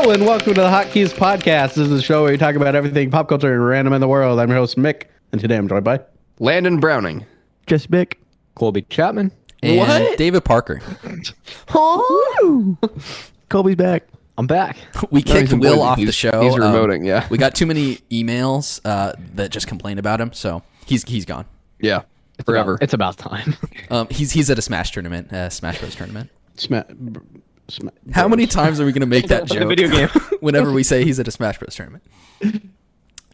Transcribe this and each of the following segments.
Hello and welcome to the Hotkeys podcast. This is the show where we talk about everything pop culture and random in the world. I'm your host, Mick, and today I'm joined by Landon Browning, Jesse Bich, Colby Chapman, and David Parker. Colby's back. I'm back. We kicked Will off the show. He's remoting, yeah. We got too many emails that just complained about him, so he's gone. Yeah, forever. It's about time. He's at a Smash tournament, Smash Bros tournament. How many times are we going to make that joke? Video game. Whenever we say he's at a Smash Bros tournament.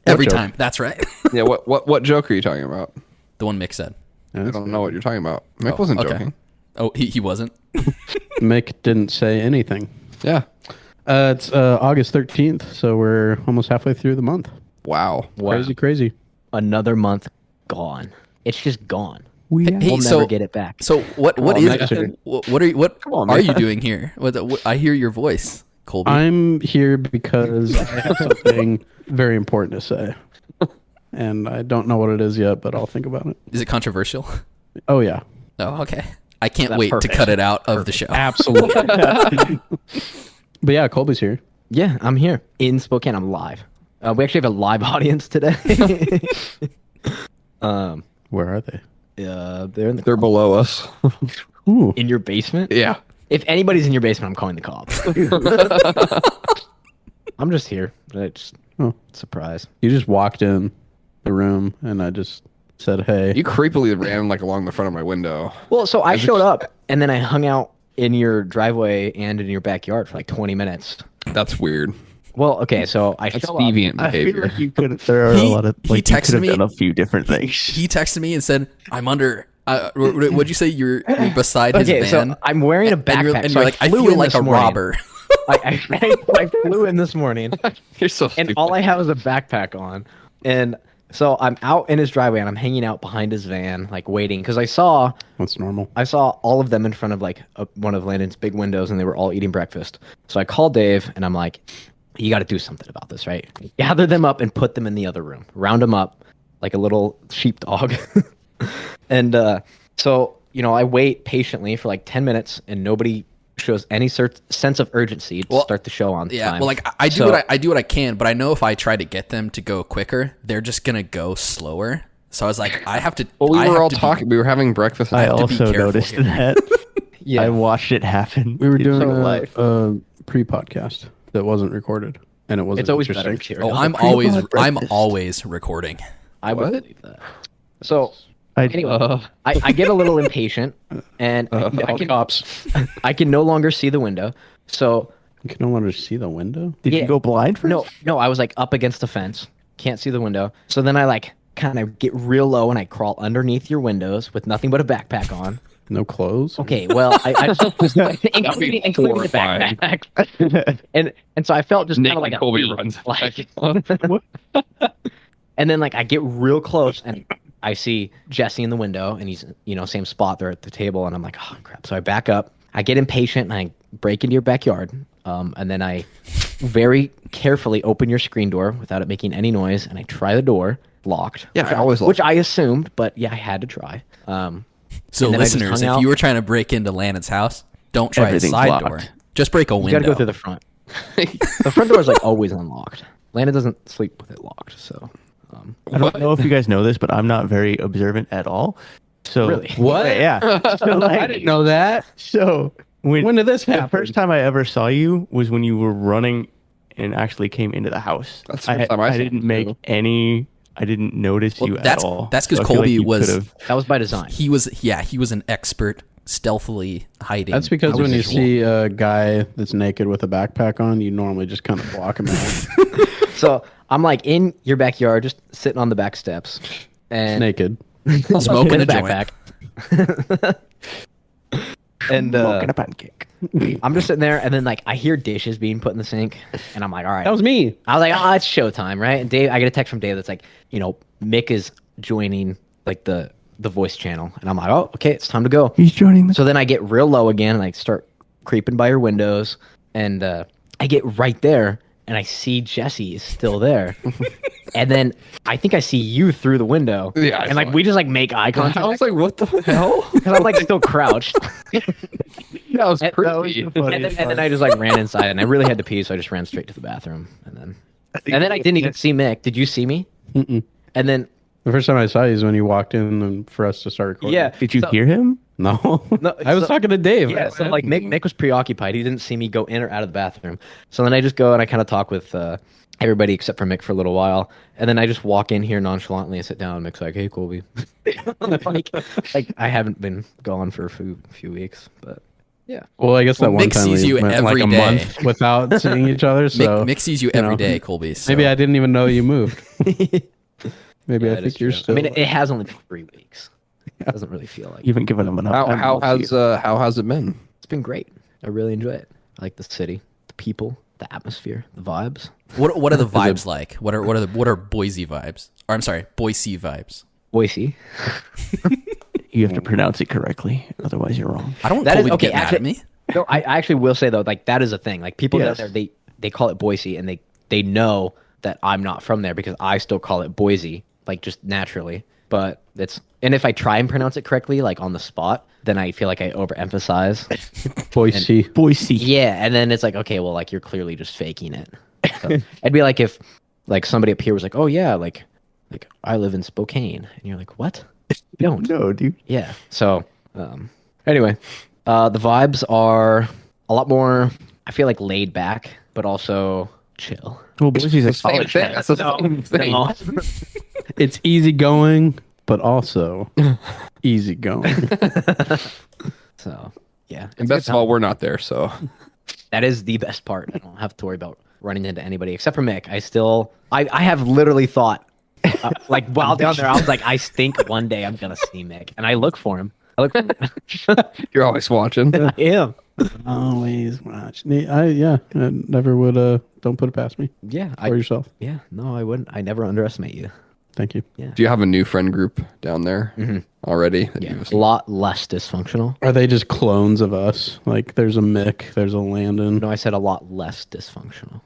Every time. That's right. Yeah, what joke are you talking about? The one Mick said. I don't know what you're talking about. Mick wasn't joking. Oh, he wasn't? Mick didn't say anything. Yeah. It's August 13th, so we're almost halfway through the month. Wow. Crazy. Another month gone. It's just gone. Hey, We'll never get it back. So what are you doing here? I hear your voice, Colby. I'm here because I have something very important to say. And I don't know what it is yet, but I'll think about it. Is it controversial? Oh, yeah. Oh, okay. I can't That's wait perfect. to cut it out of the show. Absolutely. But yeah, Colby's here. Yeah, I'm here in Spokane. I'm live. We actually have a live audience today. Where are they? They're below us. Ooh. in your basement. Yeah. If anybody's in your basement, I'm calling the cops. I'm just here. Surprise. You just walked in the room, and I just said, hey. You creepily ran along the front of my window. Well, so I showed up, and then I hung out in your driveway and in your backyard for like 20 minutes. That's weird. Well, okay, so I That's show up. deviant I feel behavior. like you could. There are a lot of he like you texted could have me- done a few different things. He texted me and said, "I'm under." What'd you say? You're beside his Okay, van. so I'm wearing a backpack. and so you're like, I flew feel in like this a morning. robber. I flew in this morning, You're so and stupid. all I have is a backpack on. And so I'm out in his driveway, and I'm hanging out behind his van, like waiting, because I saw That's normal. all of them in front of like one of Landon's big windows, and they were all eating breakfast. So I called Dave, and I'm like, you got to do something about this, right? Gather them up and put them in the other room. Round them up like a little sheepdog. And so, I wait patiently for like 10 minutes, and nobody shows any sense of urgency to start the show on Yeah, time. well, like I do what I can, but I know if I try to get them to go quicker, they're just gonna go slower. So I was like, I have to. Well, we I were have all to be- talking. We were having breakfast. I have to be also careful noticed here. that. Yeah. I watched it happen. We were in doing real life. a pre-podcast that wasn't recorded, and it wasn't It's always better. interesting. Oh, Cheers. I'm always recording. I would What? believe that. So I I get a little impatient, and I can Cops. I can no longer see the window. So You can no longer see the window. did yeah. you go blind first? no, I was like up against the fence, can't see the window. So then I like kind of get real low and I crawl underneath your windows with nothing but a backpack on. No clothes. Okay, well, I including the horrifying. backpack, and so I felt just kind of like a Colby thief, runs. like, and then like I get real close and I see Jesse in the window, and he's same spot there at the table, and I'm like, oh crap. So I back up, I get impatient, and I break into your backyard, and then I very carefully open your screen door without it making any noise, and I try the door, locked. Yeah, I always lock which I assumed, but yeah, I had to try. So And then I just listeners, hung if out. you were trying to break into Landon's house, don't try a Everything's side locked. door. Just break a You window. gotta go through the front. The front door is like always unlocked. Landon doesn't sleep with it locked, so. I don't know if you guys know this, but I'm not very observant at all. So Really? What? Yeah. So, like, I didn't know that. So When did this the happen? first time I ever saw you was when you were running and actually came into the house. That's the first time I saw didn't you, make too. any. I didn't notice you that's at all. that's because So I feel Colby you was could've- That was by design. he was an expert stealthily hiding. That's because I was when you visual. see a guy that's naked with a backpack on, you normally just kind of block him out. So I'm like in your backyard, just sitting on the back steps, and naked. smoking in a the joint. backpack. And smoking a pancake. I'm just sitting there, and then like I hear dishes being put in the sink, and I'm like, all right. That was me. I was like, oh, it's showtime, right? And Dave, I get a text from Dave that's like, Mick is joining like the voice channel, and I'm like, oh, okay, it's time to go. He's joining the. So then I get real low again, and I start creeping by your windows, and I get right there, and I see Jesse is still there. And then I think I see you through the window. Yeah, I and like saw we just like make eye contact. I was like, what the hell? Because I'm like still crouched. That was And- creepy. And then I just like ran inside, and I really had to pee, so I just ran straight to the bathroom, and then I didn't even see Mick. Did you see me? Mm-mm. And then The first time I saw you is when you walked in and for us to start recording. yeah, Did you so- hear him? No. No, I was so- talking to Dave. Yeah, so like Mick was preoccupied. He didn't see me go in or out of the bathroom. So then I just go and I kind of talk with everybody except for Mick for a little while, and then I just walk in here nonchalantly and sit down. And Mick's like, "Hey, Colby." like I haven't been gone for a few weeks, but yeah. Well, I guess that Well, one Mick time sees we you went every like a day. month without seeing each other. So Mick sees you you every know, day, Colby. So. maybe I didn't even know you moved. Maybe Yeah, I it is think you're true. still. I mean, it has only been 3 weeks. It doesn't really feel like You haven't given him enough. time How to see it. how has it been? it's been great. I really enjoy it. I like the city, the people, the atmosphere, the vibes. What are the vibes like? What are Boise vibes? Or I'm sorry, Boise vibes. Boise. You have to pronounce it correctly, otherwise you're wrong. I don't want That is- Colby to okay, get mad at actually- me. No, I actually will say though, like that is a thing. Like people Yes. down there, they call it Boise, and they know that I'm not from there because I still call it Boise, like just naturally. But and if I try and pronounce it correctly, like on the spot, then I feel like I overemphasize. Boise. Boise. Yeah, and then it's like, okay, well, like you're clearly just faking it. So, it'd be like if like somebody up here was like, oh yeah, like I live in Spokane, and you're like, what? You don't. No, dude. Yeah. So, anyway, the vibes are a lot more, I feel like laid back, but also chill. Well, Boise's a Same college thing. town. That's the same thing. No. It's easy going, but also easy going. So, yeah. And best of all, we're not there, so That is the best part. I don't have to worry about running into anybody except for Mick. I have literally thought, like while down there, I was like, I think one day I'm going to see Mick. And I look for him. you're always watching. I am. Always watch. I never would. Don't put it past me Yeah. or yourself. Yeah. No, I wouldn't. I never underestimate you. Thank you. Do you have a new friend group down there already? that Yeah. you've- A lot less dysfunctional. Are they just clones of us? Like there's a Mick, there's a Landon. No, I said a lot less dysfunctional.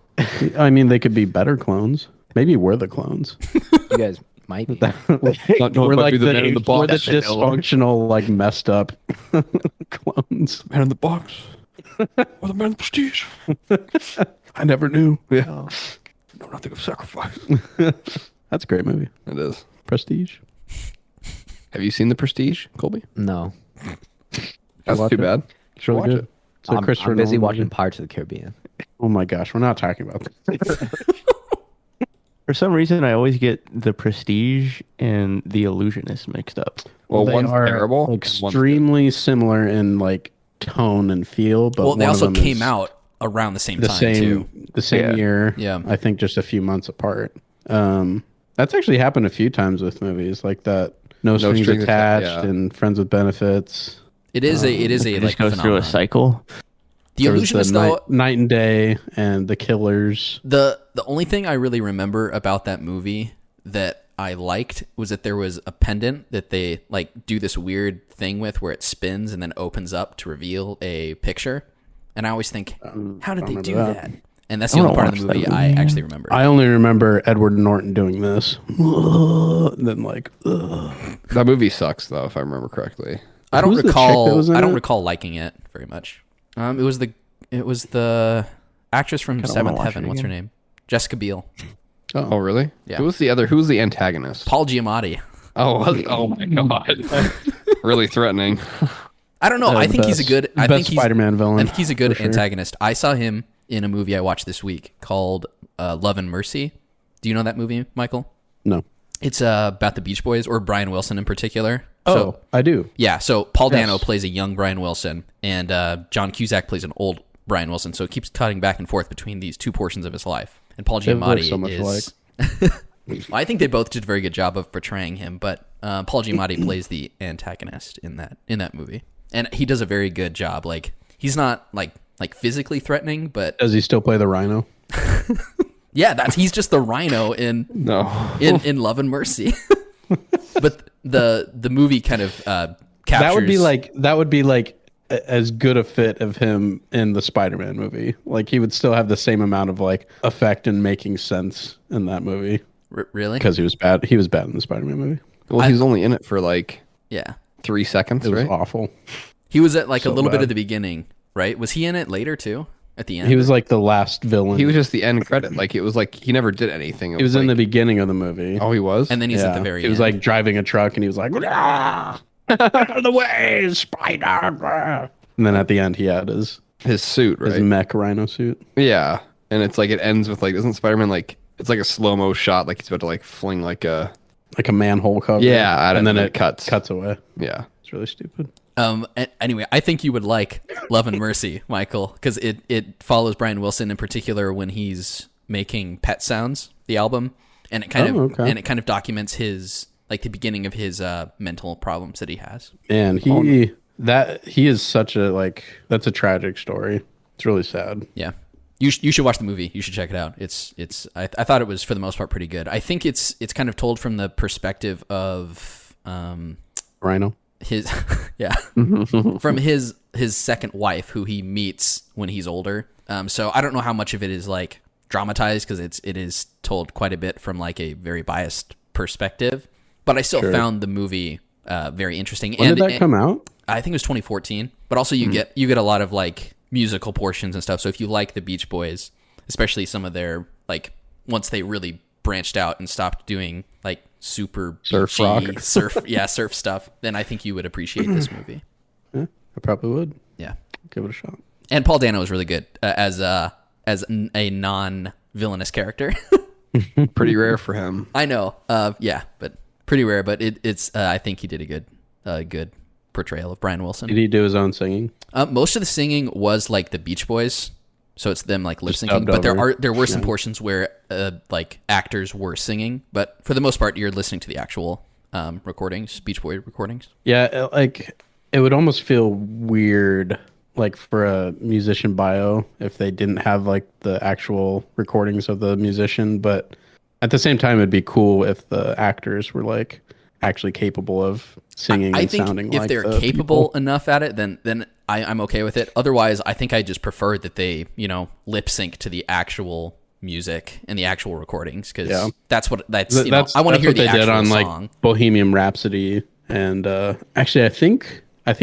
I mean, they could be better clones. Maybe we're the clones. You guys might be. Not knowing We're might like be the man in the we're the box. dysfunctional, like messed up clones. Man in the box. Or the man in the prestige. I never knew. Yeah. Know nothing of sacrifice. That's a great movie. It is. Prestige. Have you seen The Prestige, Colby? No. That's watch too it. bad. It's really Watch good. it. It's a I'm Christopher busy Nolan watching movie. Pirates of the Caribbean. Oh my gosh, we're not talking about this. For some reason, I always get The Prestige and The Illusionist mixed up. Well, They one's are terrible. and one's extremely similar in like tone and feel, but Well, they one of also them came is out around the same the time same too. the same Yeah. year. Yeah. I think just a few months apart. That's actually happened a few times with movies like that. No strings Strings attached Attached, yeah. and Friends with Benefits. It is a It like just goes through a phenomenon. cycle. The There was Illusionist the though, Night and Day and The Killers. the only thing I really remember about that movie that I liked was that there was a pendant that they like do this weird thing with where it spins and then opens up to reveal a picture. And I always think, how did they remember do that. that? And that's the only wanna part of the watch that movie I movie. actually remember. I only remember Edward Norton doing this. And then like, ugh. That movie sucks, though, if I remember correctly. I don't Who's the chick that recall. was in I don't it? recall liking it very much. It was the actress from wanna Seventh watch Heaven. it What's her again. name? Jessica Biel. Oh, really? Yeah. Who was the antagonist? Paul Giamatti. Oh my god. Really threatening. I don't know. I think he's a good. I best think he's Spider-Man villain. I think he's a good for sure. antagonist. I saw him in a movie I watched this week called Love and Mercy. Do you know that movie, Michael? No. It's about the Beach Boys, or Brian Wilson in particular. Oh, So, I do. yeah. So Paul Yes. Dano plays a young Brian Wilson, and John Cusack plays an old Brian Wilson. So it keeps cutting back and forth between these two portions of his life. And Paul They look Giamatti so much is. Well, I think they both did a very good job of portraying him, but Paul Giamatti plays the antagonist in that movie, and he does a very good job. Like he's not like physically threatening, but Does he still play the Rhino? yeah, he's just the Rhino in No. in Love and Mercy. But the movie kind of captures That would be like as good a fit of him in the Spider-Man movie. Like he would still have the same amount of like effect and making sense in that movie really, because he was bad. He was bad in the Spider-Man movie. Well, he's only in it for like yeah. 3 seconds, It was right? awful. He was at like So a little bit bad. at the beginning, right? Was he in it later too? At the end, He was like the last villain. He was just the end credit. Like it was like he never did anything. He was in like, the beginning of the movie. Oh, he was. and then he's at the very He end. was like driving a truck, and he was like, "Ah, out of the way, spider!" And then at the end, he had his suit, right? mech rhino suit. Yeah, and it's like it ends with like doesn't Spider-Man like it's like a slow-mo shot like he's about to like fling like a manhole cover. Yeah, and then it cuts away. Yeah. It's really stupid. Anyway, I think you would like Love and Mercy, Michael, because it follows Brian Wilson in particular when he's making Pet Sounds, the album, and it kind of documents his like the beginning of his mental problems that he has. And he is such a that's a tragic story. It's really sad. Yeah. You should watch the movie. You should check it out. I thought it was for the most part pretty good. I think it's kind of told from the perspective of Rhino. His from his second wife who he meets when he's older. So I don't know how much of it is like dramatized because it is told quite a bit from like a very biased perspective. But I still found the movie very interesting. When did that come out? I think it was 2014. But also you get a lot of like musical portions and stuff. So if you like the Beach Boys, especially some of their like once they really branched out and stopped doing like super surf beachy, surf stuff, then I think you would appreciate this movie. Yeah, I probably would. Yeah, give it a shot. And Paul Dano is really good as a non-villainous character. Pretty rare for him. I know. Yeah, but pretty rare. But it's I think he did a good portrayal of Brian Wilson. Did he do his own singing? Most of the singing was like the Beach Boys. So it's them like lip syncing, but there were some portions where like actors were singing, but for the most part, you're listening to the actual recordings, Beach Boy recordings. Yeah, like it would almost feel weird, like for a musician bio, if they didn't have like the actual recordings of the musician. But at the same time, it'd be cool if the actors were like actually capable of singing and sounding like. I think if they're capable enough at it, then I'm okay with it. Otherwise, I think I just prefer that they, lip sync to the actual music and the actual recordings because I want to hear the actual did on song. Like Bohemian Rhapsody and actually, I think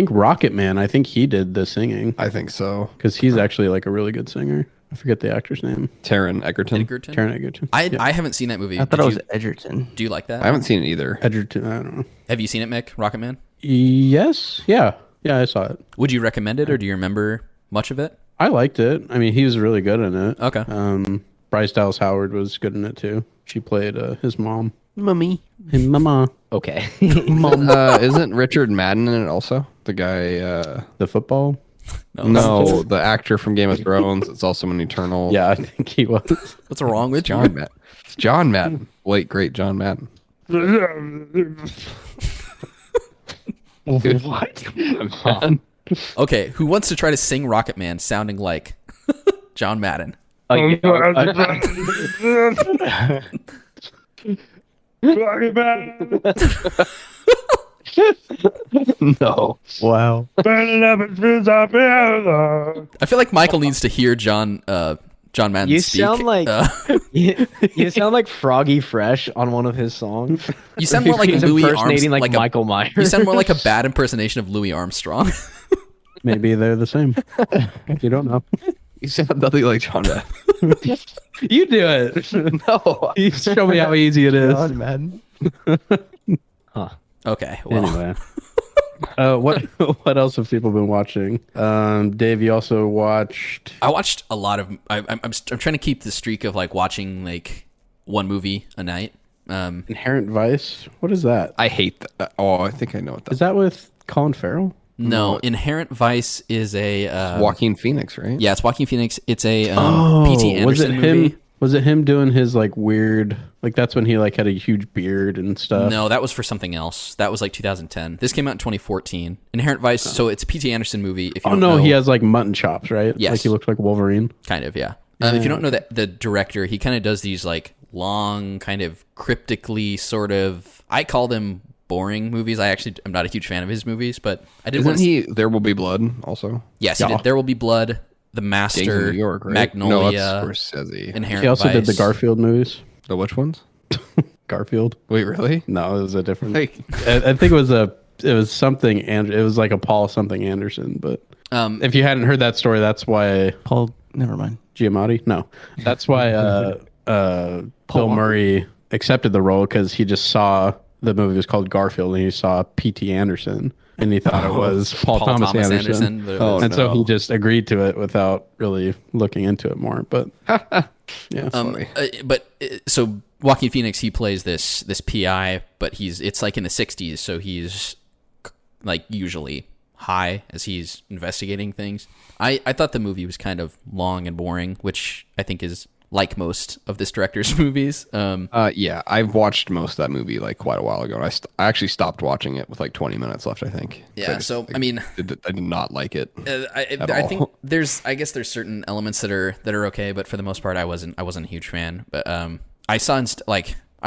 Rocket Man. I think he did the singing. I think so because he's actually like a really good singer. I forget the actor's name. Taron Egerton. Taron Egerton. I haven't seen that movie. I thought it was Edgerton. Do you like that? I haven't seen it either. Edgerton. I don't know. Have you seen it, Mick? Rocket Man? Yes. Yeah. Yeah, I saw it. Would you recommend it, or do you remember much of it? I liked it. I mean, he was really good in it. Okay. Bryce Dallas Howard was good in it too. She played his mom. Mummy. Hey, mama. Okay. Isn't Richard Madden in it also? The guy. The football? No, the actor from Game of Thrones. It's also an Eternal. Yeah, I think he was. What's wrong with John Madden? It's John Madden. Late great John Madden. What? Okay, who wants to try to sing Rocket Man sounding like John Madden? No. Wow. I feel like Michael needs to hear John Madden You speak. sound like you sound like Froggy Fresh on one of his songs. You sound more like He's Louis impersonating Armstrong, like Michael Myers. You sound more like a bad impersonation of Louis Armstrong. Maybe they're the same. You don't know. You sound nothing like John Madden. You do it. No. You show me how easy it is. John Madden. Okay. Well, Anyway. What else have people been watching? Dave, you also watched. I watched a lot of. I'm trying to keep the streak of like watching like one movie a night. Inherent Vice. What is that? I hate that. Oh, I think I know what that Is that with Colin Farrell? No, Inherent Vice is a Joaquin Phoenix, right? Yeah, it's Joaquin Phoenix. It's a P.T. Anderson movie. Was it him doing his like weird? Like that's when he like had a huge beard and stuff. No, that was for something else. That was like 2010. This came out in 2014. Inherent Vice. So it's a P.T. Anderson movie. If you don't know, he has like mutton chops, right? Yes, like he looks like Wolverine. Kind of, yeah. If you don't know that the director, he kind of does these like long, kind of cryptically sort of. I call them boring movies. I'm not a huge fan of his movies, but I did. Isn't he There Will Be Blood also? Yes, he did. There Will Be Blood, The Master, New York, right? Magnolia, no, that's Scorsese. Inherent He also Vice. did the Garfield movies. The which ones? Garfield. Wait, really? No, it was a different. Like, I think it was a was something, and it was like a Paul something Anderson. But if you hadn't heard that story, that's why Paul, never mind. Giamatti. No, that's why Bill Murray accepted the role, because he just saw the movie was called Garfield, and he saw P.T. Anderson, and he thought it was Paul Thomas Anderson. And so he just agreed to it without really looking into it more. But yeah, so Joaquin Phoenix, he plays this PI, but it's like in the 60s, so he's like usually high as he's investigating things. I thought the movie was kind of long and boring, which I think is like most of this director's movies. Yeah, I've watched most of that movie like quite a while ago. I actually stopped watching it with like 20 minutes left, I think. Yeah, I did not like it. I think there's certain elements that are okay, but for the most part, I wasn't a huge fan. But I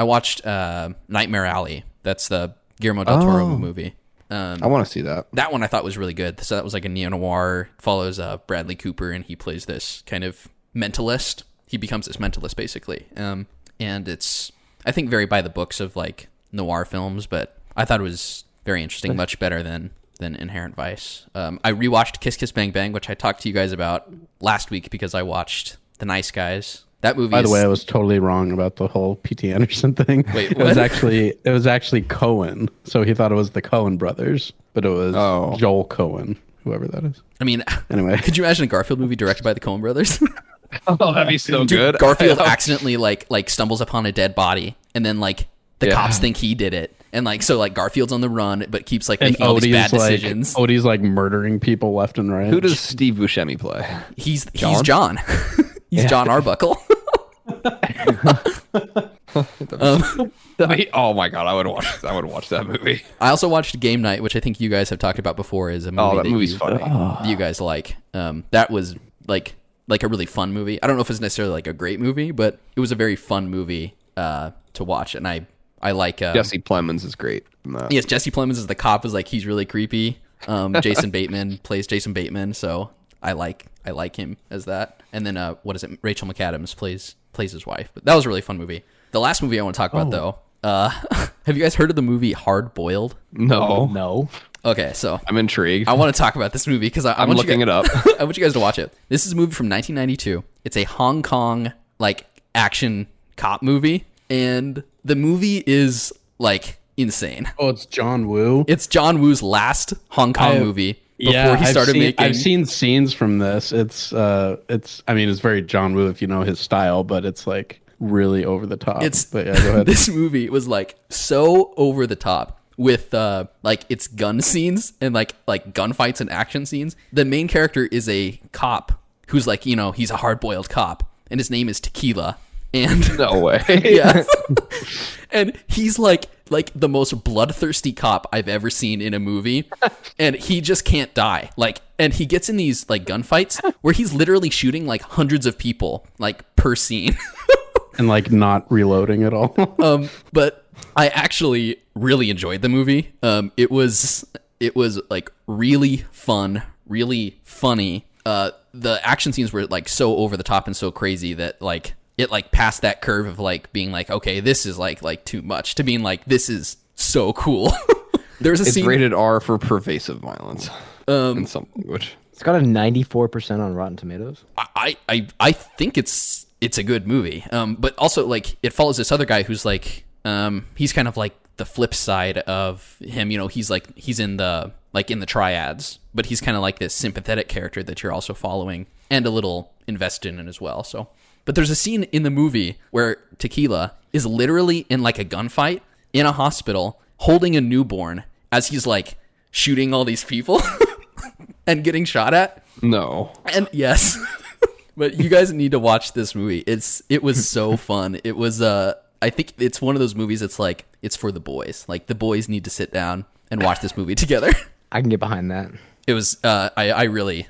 watched Nightmare Alley. That's the Guillermo del Toro movie. I want to see that. That one I thought was really good. So that was like a neo-noir, follows Bradley Cooper, and he plays this kind of mentalist. He becomes this mentalist, basically. And it's, I think, very by the books of like noir films, but I thought it was very interesting, much better than Inherent Vice. I rewatched Kiss Kiss Bang Bang, which I talked to you guys about last week because I watched The Nice Guys. That movie. By the way, I was totally wrong about the whole P.T. Anderson thing. Wait, what? It was actually Cohen. So he thought it was the Cohen brothers, but it was Joel Cohen, whoever that is. I mean, anyway, could you imagine a Garfield movie directed by the Coen brothers? Oh, that'd be so good. Garfield accidentally like stumbles upon a dead body, and then like the cops think he did it, and like so like Garfield's on the run, but keeps like making all these bad decisions. Odie's like murdering people left and right. Who does Steve Buscemi play? He's John. He's John Arbuckle. Oh my god, I would watch that movie. I also watched Game Night, which I think you guys have talked about before. Is a movie that movie's funny. You guys like. That was like a really fun movie. I don't know if it's necessarily like a great movie, but it was a very fun movie to watch, and I like Jesse Plemons is great. Yes, Jesse Plemons is the cop. Is like he's really creepy. Jason Bateman plays Jason Bateman, so I like him as that. And then Rachel McAdams plays his wife. But that was a really fun movie. The last movie I want to talk about though. Have you guys heard of the movie Hardboiled? No. Okay, so I'm intrigued. I want to talk about this movie because I'm looking it up. I want you guys to watch it. This is a movie from 1992. It's a Hong Kong like action cop movie, and the movie is like insane. Oh, it's John Woo. It's John Woo's last Hong Kong movie before he started making. I've seen scenes from this. It's I mean, it's very John Woo if you know his style, but it's like really over the top. But yeah, go ahead. This movie was like so over the top with like its gun scenes and like gunfights and action scenes. The main character is a cop who's like, he's a hard-boiled cop, and his name is Tequila. And no way. Yeah. And he's like the most bloodthirsty cop I've ever seen in a movie, and he just can't die. And he gets in these like gunfights where he's literally shooting like hundreds of people like per scene. And like not reloading at all. But I actually really enjoyed the movie. It was like really fun, really funny. The action scenes were like so over the top and so crazy that like it like passed that curve of like being like, okay, this is like too much, to being like, this is so cool. There's a scene. It's rated R for pervasive violence in some language. It's got a 94% on Rotten Tomatoes. I think it's a good movie. But also like it follows this other guy who's like he's kind of like the flip side of him. He's in the triads, but he's kind of like this sympathetic character that you're also following and a little invested in as well. So, but there's a scene in the movie where Tequila is literally in like a gunfight in a hospital holding a newborn as he's like shooting all these people and getting shot at. No. And yes. But you guys need to watch this movie. It was so fun. It was I think it's one of those movies that's like it's for the boys. Like the boys need to sit down and watch this movie together. I can get behind that. It was I really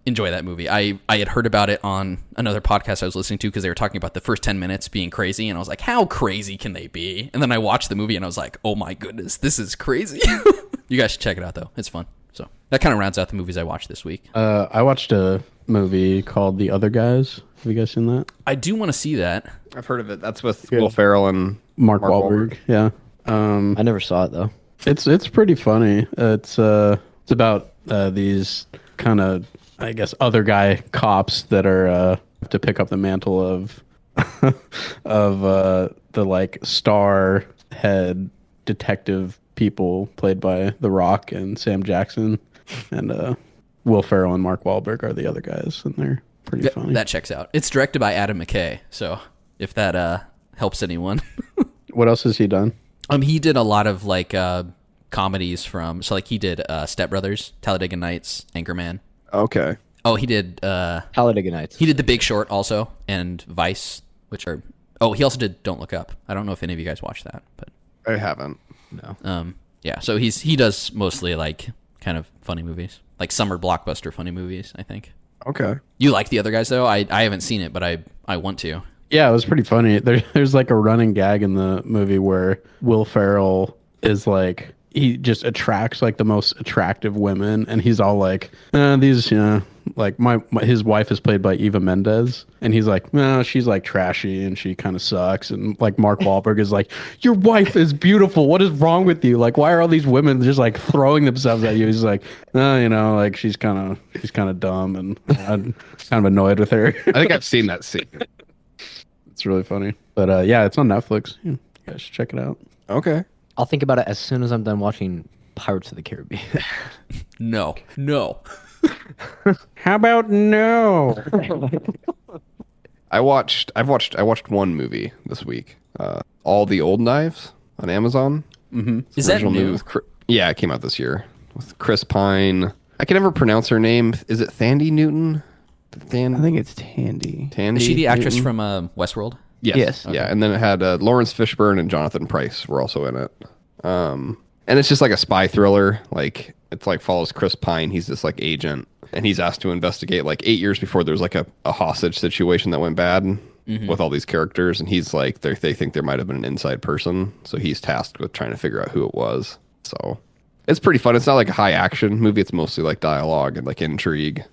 enjoy that movie. I had heard about it on another podcast I was listening to because they were talking about the first 10 minutes being crazy, and I was like, how crazy can they be? And then I watched the movie and I was like, oh my goodness, this is crazy. You guys should check it out though. It's fun. So that kind of rounds out the movies I watched this week. I watched a movie called The Other Guys. Have you guys seen that? I do want to see that. I've heard of it. That's with Will Ferrell and Mark Wahlberg. Yeah. I never saw it though. It's pretty funny. It's about these kind of, I guess, other guy cops that are have to pick up the mantle of of the like star head detective people played by The Rock and Sam Jackson, and Will Ferrell and Mark Wahlberg are the other guys, and they're pretty funny. That checks out. It's directed by Adam McKay, so if that helps anyone. What else has he done? He did a lot of like comedies he did Step Brothers, Talladega Nights, Anchorman. Okay. Oh, he did Talladega Nights. he did The Big Short also, and Vice, which are he also did Don't Look Up. I don't know if any of you guys watched that, but I haven't. No. yeah, so he does mostly like kind of funny movies, like summer blockbuster funny movies, I think. Okay. You like the other guys though? I haven't seen it, but I want to. Yeah, it was pretty funny. There's like a running gag in the movie where Will Ferrell is like, he just attracts like the most attractive women, and he's all like, these, like his wife is played by Eva Mendes, and he's like, no, she's like trashy and she kind of sucks, and like Mark Wahlberg is like, your wife is beautiful. What is wrong with you? Like, why are all these women just like throwing themselves at you? He's like, like she's kind of dumb, and I'm kind of annoyed with her. I think I've seen that scene. It's really funny. But yeah, it's on Netflix. Yeah, you guys should check it out. Okay. I'll think about it as soon as I'm done watching Pirates of the Caribbean. No. How about no? I watched one movie this week. All the Old Knives on Amazon. Mm-hmm. It's Is an that original movie new? with yeah, it came out this year with Chris Pine. I can never pronounce her name. Is it Thandie Newton? I think it's Tandy. Tandy. Is she the actress Newton? from Westworld? Yes. Yes. Yeah, and then it had Lawrence Fishburne and Jonathan Pryce were also in it. And it's just like a spy thriller. Like it's like follows Chris Pine. He's this like agent, and he's asked to investigate like 8 years before there's like a hostage situation that went bad with all these characters, and he's like they think there might have been an inside person, so he's tasked with trying to figure out who it was. So it's pretty fun. It's not like a high action movie. It's mostly like dialogue and like intrigue.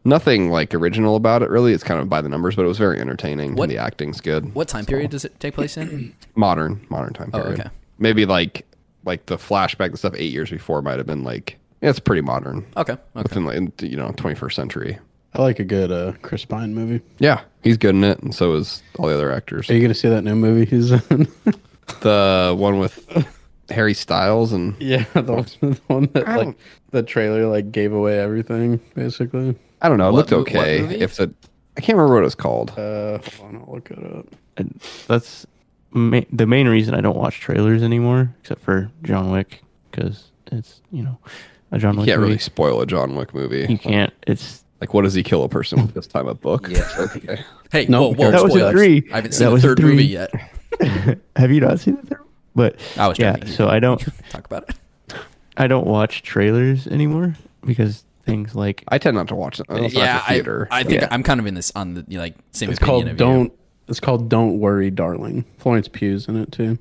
Nothing like original about it really. It's kind of by the numbers, but it was very entertaining. What- And the acting's good. What time period does it take place in? Modern time Oh, period. okay. Maybe like the flashback, the stuff 8 years before might have been like, yeah, it's pretty modern. Okay. Within like 21st century. I like a good Chris Pine movie. Yeah, he's good in it, and so is all the other actors. Are you gonna see that new movie he's in? The one with Harry Styles and Yeah, the one that like the trailer like gave away everything basically. I don't know. It What looked okay. movie? I can't remember what it was called. Hold on, I'll look it up. And that's the main reason I don't watch trailers anymore, except for John Wick, because it's a John You Wick can't movie. really spoil a John Wick movie. You can't. It's Like, what does he kill a person with this time? A book? Yeah. Okay. Hey, No, whoa, that was spoilers. a 3. I haven't That seen the was a third 3. movie yet. Have you not seen the third? But I was yeah, joking. so I don't Talk about it. I don't watch trailers anymore because things like I tend not to watch it. Unless I'm Yeah, at the theater. I think Yeah. I'm kind of in this on the same It's opinion called of Don't. It's called Don't Worry, Darling. Florence Pugh's in it too.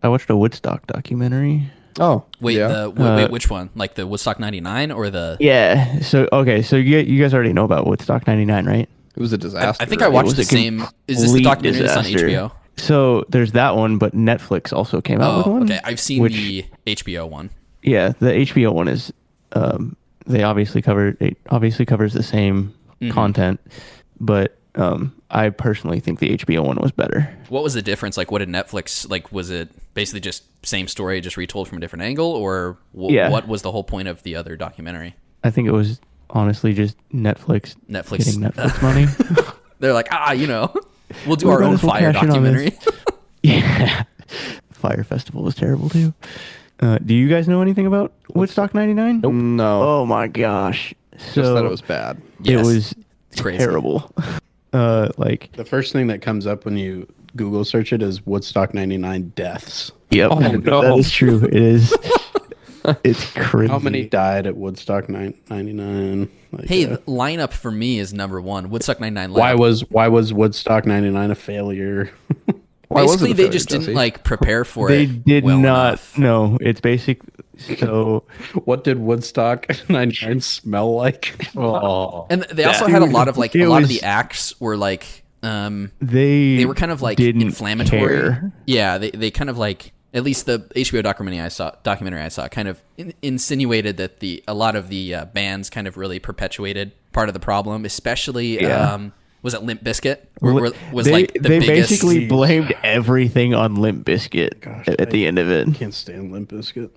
I watched a Woodstock documentary. Oh, Wait, yeah. wait, which one? Like the Woodstock '99 or the? Yeah. So okay, so you guys already know about Woodstock '99, right? It was a disaster. I think I right? watched was the a same. Is this the complete documentary that's on disaster. HBO? So there's that one, but Netflix also came out with Oh, one. okay. I've seen which- the HBO one. Yeah, the HBO one is they obviously covers the same content, but I personally think the HBO one was better. What was the difference? Like, what did Netflix like? Was it basically just same story, just retold from a different angle, or Yeah. what was the whole point of the other documentary? I think it was honestly just Netflix getting Netflix money. They're like, we'll do We our might own as well Fire cash in on this. documentary. Yeah, Fire Festival was terrible too. Do you guys know anything about Woodstock '99? Nope. No. Oh my gosh! Just So that it was bad. it Yes. was Crazy. terrible. Like The first thing that comes up when you Google search it is Woodstock '99 deaths. yep, Oh, no. that is true. It is. It's crazy. How many died at Woodstock '99? Like, Hey, the lineup for me is number one. Woodstock '99. why was Woodstock '99 a failure? Why was it Basically, a they failure, just Jesse? didn't like prepare for They it. did well not. enough. No, it's basic. So What did Woodstock '99 smell like? Oh. And they also had a lot of like It a lot of was- the acts were like they were kind of like didn't inflammatory. care. Yeah, they kind of like at least the HBO documentary I saw kind of insinuated that a lot of the bands kind of really perpetuated part of the problem, especially was it Limp Bizkit? Was they like the they biggest. basically blamed everything on Limp Bizkit at the end of it. Can't stand Limp Bizkit.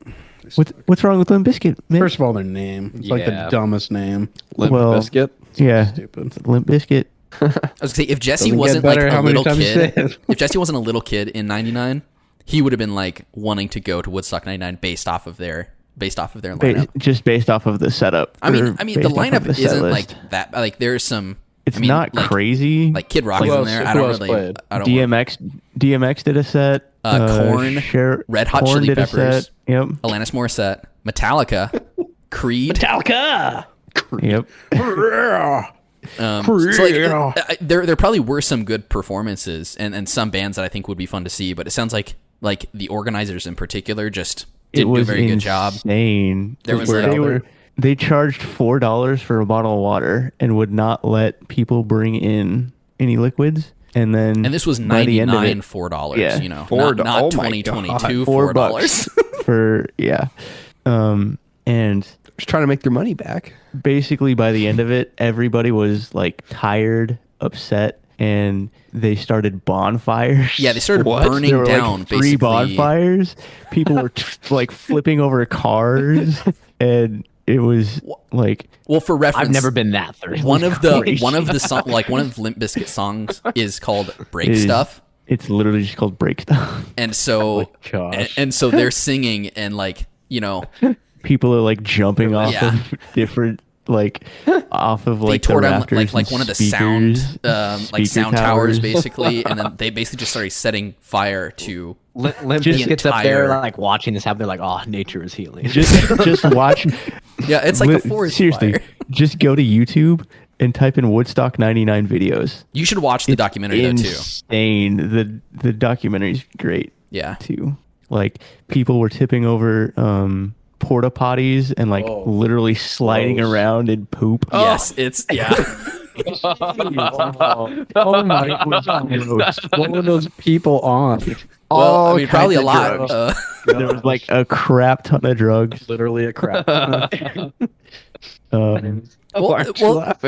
What's wrong with Limp Bizkit, man? First of all, their name. It's like the Yeah. dumbest name. Limp Well, Biscuit. Yeah, Stupid. Limp Bizkit. I was gonna say if Jesse Doesn't get wasn't like better a how many little times you kid, say it. if Jesse wasn't a little kid in '99, he would have been like wanting to go to Woodstock '99 based off of their lineup. Just based off of the setup. I mean, or the based off of lineup the set isn't list. like that. Like there's some. It's I mean, not like, crazy. Like Kid Rock Who is in else- there. I who don't else really. played? I don't. DMX did a set. Korn, Red Hot Korn Chili did a Peppers. set. Yep. Alanis Morissette, Metallica, Creed. Metallica. Yep. So like, there probably were some good performances and some bands that I think would be fun to see, but it sounds like the organizers in particular just didn't do a very good job. Insane. There was They charged $4 for a bottle of water and would not let people bring in any liquids. And then And this was by the end of it, $4. Yeah. You know, $4. not Oh my 2022 $4 $4. for and Just trying to make their money back. basically by the end of it, everybody was like tired, upset, and they started bonfires. Yeah, they started What? burning There were down like 3 basically. bonfires. People were like flipping over cars, and it was like Well, for reference, I've never been that thirsty. one of the Limp Bizkit songs is called "Break is- Stuff," it's literally just called break stuff. and so gosh. and so they're singing and like People are like jumping off Yeah. of different off of they like tore the down rafters like and one of the speakers, sound speaker towers basically, and then they basically just started setting fire to Limp Just Bizkit's up there, entire- like watching this happen. They're like, "Oh, nature is healing." just watch. yeah, it's like a forest Seriously, fire. just go to YouTube and type in Woodstock '99 videos. You should watch the documentary though too. Insane. The documentary's great Yeah. too. Like people were tipping over porta potties and like literally sliding Gross. around in poop. Yes, it's yeah. Oh my god! What were those people on? Well, I All mean, probably a kinds lot. of drugs. There was like a crap ton of drugs. Literally a crap.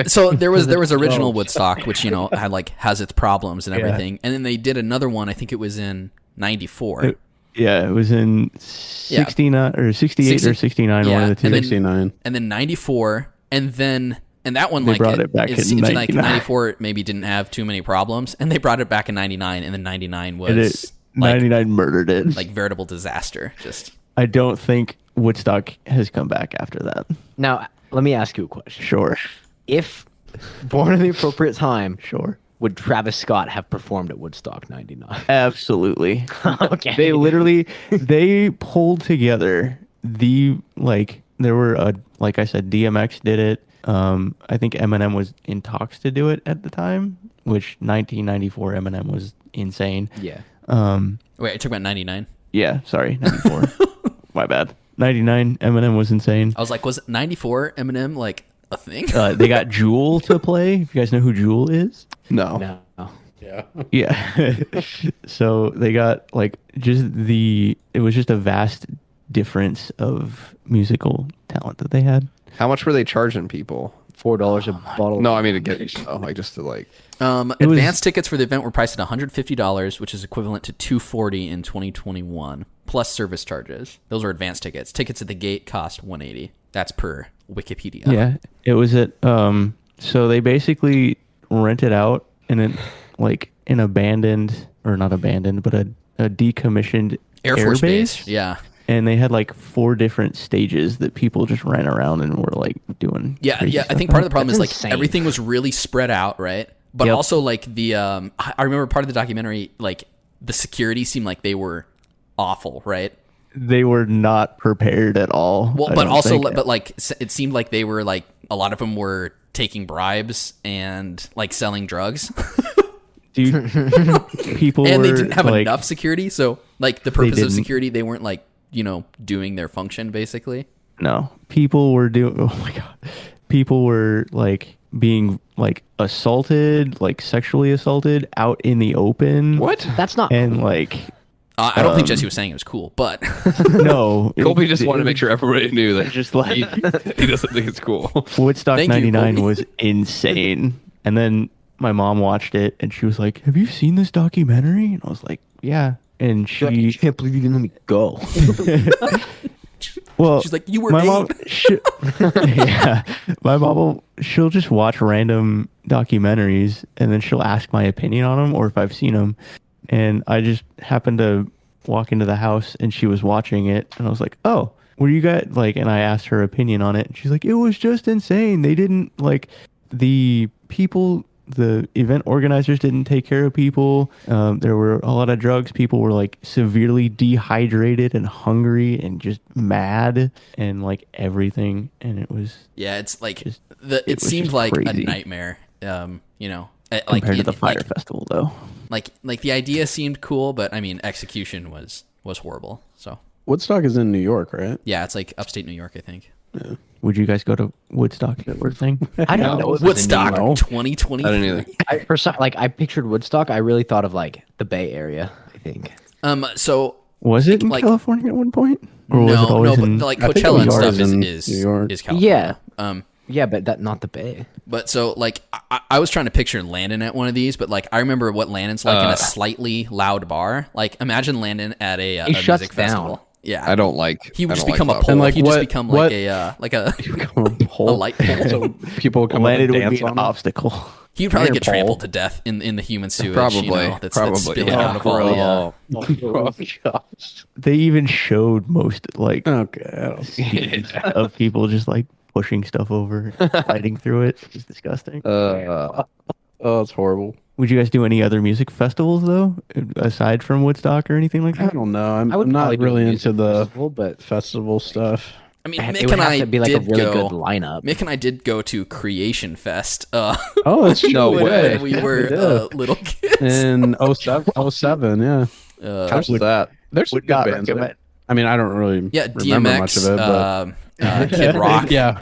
So there was original Woodstock, which has its problems and everything, and then they did another one. I think it was in '94. Yeah, it was in 69 or 68 or 69, Yeah, one of the two. and then- 69. and then '94, and that one They brought it back it in seems like 99. '94 maybe didn't have too many problems, and they brought it back in '99, and then '99 And was like 99 murdered it. like veritable disaster. Just I don't think Woodstock has come back after that. Now, let me ask you a question. Sure. If born at the appropriate time, Sure. would Travis Scott have performed at Woodstock '99? Absolutely. Okay. They pulled together there were like I said, DMX did it. I think Eminem was in talks to do it at the time, which 1994 Eminem was insane. Yeah. wait, I took about '99. Yeah, sorry, 94. My bad. 99 Eminem was insane. I was like, was '94 Eminem like a thing? They got Jewel to play. If you guys know who Jewel is. No. No. Yeah. Yeah. So they got it was just a vast difference of musical talent that they had. How much were they charging people? $4 a bottle. No, I mean to get just to like. Advance tickets for the event were priced at $150, which is equivalent to $240 in 2021, plus service charges. Those were advance tickets. Tickets at the gate cost $180. That's per Wikipedia. Yeah. It was at so they basically rented out in an abandoned, or not abandoned, but a decommissioned Air Force base. Base. Yeah. And they had 4 different stages that people just ran around and were doing. Yeah, crazy yeah. I stuff think part on. of the problem That's is insane. everything was really spread out, right? But Yep. also the I remember part of the documentary, the security seemed like they were awful, right? They were not prepared at all. Well, I but don't also, think. it seemed like they were a lot of them were taking bribes and selling drugs, Dude, people and were they didn't have like, enough security. So the purpose of didn't. security, they weren't doing their function basically. No, people were doing. Oh my god, people were being assaulted, sexually assaulted out in the open. What? That's not. And I don't think Jesse was saying it was cool, but No, Colby just wanted to make sure everybody knew that just like he doesn't think it's cool. Woodstock Thank you, '99 Colby. was insane. And then my mom watched it and she was like, "Have you seen this documentary?" And I was like, "Yeah." And I she, can't believe you didn't let me go. well, she's like, "You were my 8." mom, yeah, my mom she'll just watch random documentaries and then she'll ask my opinion on them or if I've seen them. And I just happened to walk into the house and she was watching it and I was like, "Oh, what do you got?" Like, and I asked her opinion on it and she's like, "It was just insane. They didn't like the people." The event organizers didn't take care of people. There were a lot of drugs. People were like severely dehydrated and hungry and just mad and like everything. And it was Yeah, it's like Just- it it was seemed just like a crazy. nightmare. You know, like compared to the Fire like, Festival, though. like the idea seemed cool, but I mean, execution was horrible. So Woodstock is in New York, right? yeah, it's like upstate New York, I think. Would you guys go to Woodstock if it were a thing? I don't know. Woodstock No. 2020. I didn't either. I pictured Woodstock. I really thought of like the Bay Area. I think. So Was it in Like- California at one point? Or was it no, always but in... like I think it Coachella and was stuff always in is New York. California. Yeah. Yeah, but not the Bay. But so like I was trying to picture Landon at one of these, but like I remember what Landon's like in a slightly loud bar. Like imagine Landon at a shuts music down. festival. Yeah, I don't like. He would I just don't become like a loud pole. And, like, He'd just what- become what- like a Become a pole. a light pole. So people come Landed up and would be dance an on it. obstacle. He'd probably Iron get pole. trampled to death in the human sewage. Probably, you know, that's probably, spilling yeah. out of all the. Oh, gosh. They even showed most like Okay. I don't see. of people just like pushing stuff over, fighting through it. It's disgusting. Oh, it's horrible. Would you guys do any other music festivals though, aside from Woodstock or anything like I that? don't know. I'm I would not probably do a really music into the festival, but festival stuff. I mean, it Mick would and have I to be like a did really go. good lineup. Mick and I did go to Creation Fest. Oh, that's No true. way. when we were did. little kids. In 07, yeah. How's that? There's some Would good not bands. recommend. I mean, I don't really Yeah, remember DMX, much of it, but Kid Rock. yeah,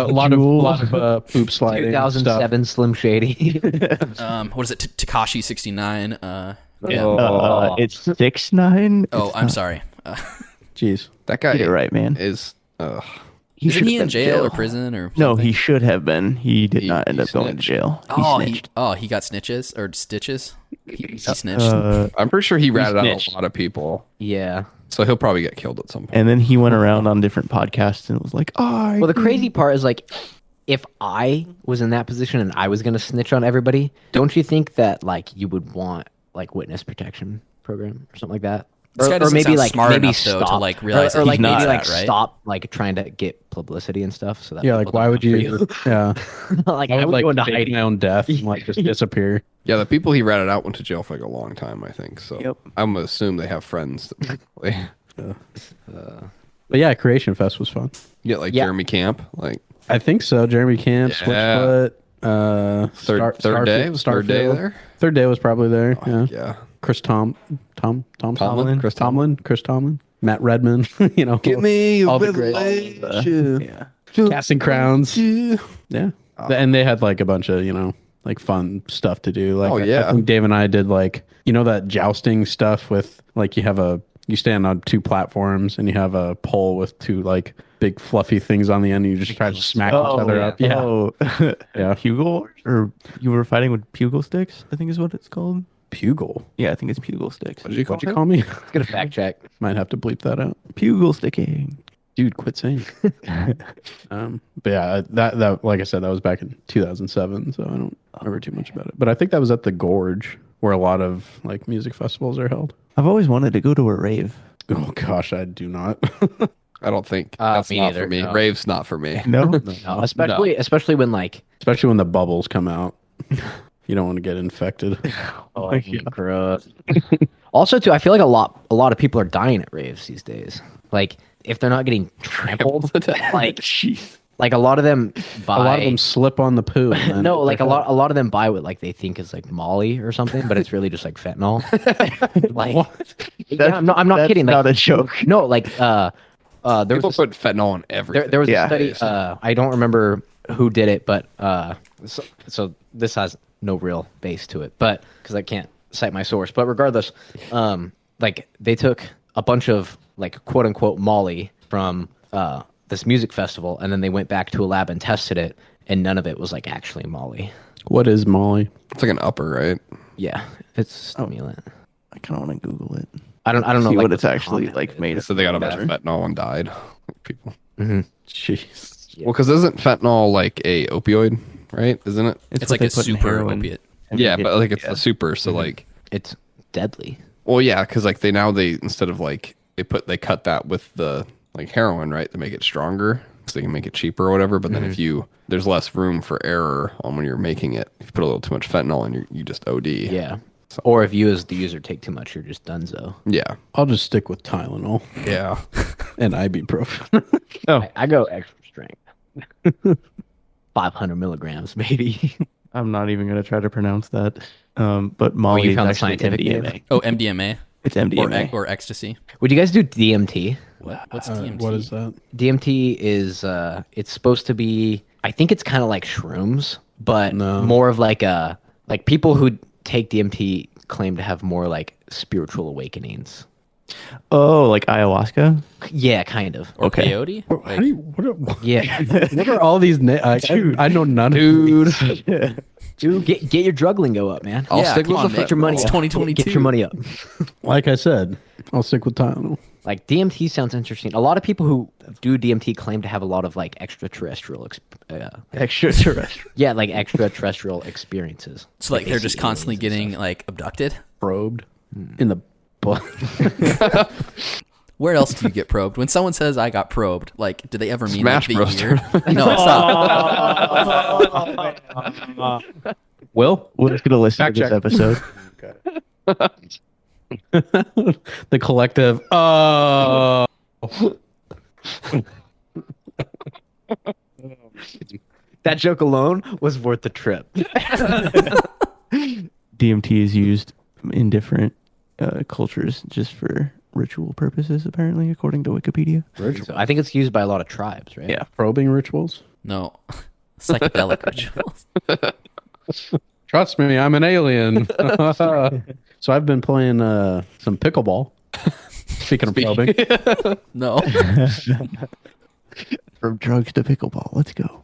a lot of poop sliding 2007 Slim Shady. What is it? Takashi 69. It's 6ix9ine. Oh, It's I'm not- sorry. stuff. Jeez. That guy Get it right, man. is. Isn't should he have in been jail or prison or? No, something? he should have been. He did He- not end he up going to snitched. jail. Oh, He he snitched. he got snitches or stitches. He snitched. I'm pretty sure he ratted out snitched. a lot of people, Yeah. so he'll probably get killed at some point. And then he went around on different podcasts and was like, "Oh, Well, the crazy part is like, if I was in that position and I was gonna snitch on everybody, don't you think that like you would want like witness protection program or something like that? This guy Or doesn't maybe sound like smart maybe enough, though, to, stop like, realize or that like he's maybe not like that, right? stop like trying to get publicity and stuff. So that Yeah, people like why don't would come for you? Yeah, like I I would would like go into fake hiding. my own death and like just disappear. Yeah, the people he ratted out went to jail for like a long time, I think. So Yep. I'm gonna assume they have friends. That But yeah, Creation Fest was fun. get like Yeah. Jeremy Camp, like I think so. Jeremy Camp, Yeah. Switchfoot, third day. Was third day Starfield. there. Third day was probably there. Yeah. Yeah. Chris Tomlin, Tomlin? Chris Chris Tomlin, Matt Redman. You know, me all the great yeah." Casting Crowns. Yeah, and they had like a bunch of like fun stuff to do. Like, Oh, I yeah. think Dave and I did like that jousting stuff with like you stand on two platforms and you have a pole with two like big fluffy things on the end. And you just try to smack each other up. Yeah, Oh, yeah. Pugil, or you were fighting with pugil sticks, I think is what it's called. Pugil. Yeah, I think it's pugil sticks. What did you call What'd you him? call me? Get a fact check. Might have to bleep that out. Pugil sticking. Dude, quit saying. But yeah, that like I said, that was back in 2007, so I don't remember too much about it. But I think that was at the Gorge, where a lot of like music festivals are held. I've always wanted to go to a rave. Oh gosh, I do not. I don't think that's me not neither, for me. no. Rave's not for me. No, No, especially when like Especially when the bubbles come out. You don't want to get infected. gross. Also, too, I feel like a lot of people are dying at raves these days. Like if they're not getting trampled, like like a lot of them buy. A lot of them slip on the poo. and then No, like they're a lot of them buy what like they think is like Molly or something, but it's really just like fentanyl. Like, yeah, I'm not That's kidding. Like, not a joke. no, like there People was a, put fentanyl in everything. there was Yeah. a study. I don't remember who did it, but so this has no real base to it, but because I can't cite my source. But regardless, the like they took a bunch of like quote unquote Molly from this music festival, and then they went back to a lab and tested it, and none of it was like actually Molly. What is Molly? It's like an upper, right? Yeah, it's stimulant. I kind of want to Google it. I don't know See like, what it's the actually comment like is. made. So they got a bunch better. of fentanyl and died. People. Jeez. Yeah. Well, because isn't fentanyl like a opioid, right? Isn't it? It's what like they a put in super heroin. opiate. Yeah, but like it's Yeah. the super. So like, It's deadly. well, yeah, because like they instead of like they cut that with the like heroin, right? To make it stronger, so they can make it cheaper or whatever. But then if there's less room for error on when you're making it. If you put a little too much fentanyl in, you just OD. Yeah. Or if you as the user take too much, you're just donezo. Yeah. I'll just stick with Tylenol Yeah. and ibuprofen. I go extra strength. 500 milligrams, maybe. I'm not even gonna try to pronounce that. But Molly is found the actually scientific name? MDMA. Oh, MDMA It's MDMA. or ecstasy. Would you guys do DMT? What's DMT? What is that? DMT is it's supposed to be, I think it's kind of like shrooms, but No. more of like people who take DMT claim to have more like spiritual awakenings. Oh, like ayahuasca? Yeah, kind of. Or Okay. peyote? How do you, what Yeah. what are all these names? I know none of these. Dude, get your drug lingo up, man. I'll stick come with on, the man. Get your money It's up. 2022. Get your money up. Like I said, I'll stick with Tylenol. Like DMT sounds interesting. A lot of people who do DMT claim to have a lot of like extraterrestrial Extraterrestrial. yeah, like extraterrestrial experiences. So like they're just constantly getting like abducted? Probed in the butt. Where else do you get probed? When someone says I got probed, like do they ever mean Smash like Bros. the year? No, stop. Will? We're just gonna listen Fact to this check. episode. The collective. Oh. That joke alone was worth the trip. DMT is used in different cultures just for ritual purposes, apparently, according to Wikipedia. So I think it's used by a lot of tribes, right? Yeah. Probing rituals. No. Psychedelic rituals. Trust me, I'm an alien. So I've been playing some pickleball. Speaking of probing. No. From drugs to pickleball. Let's go.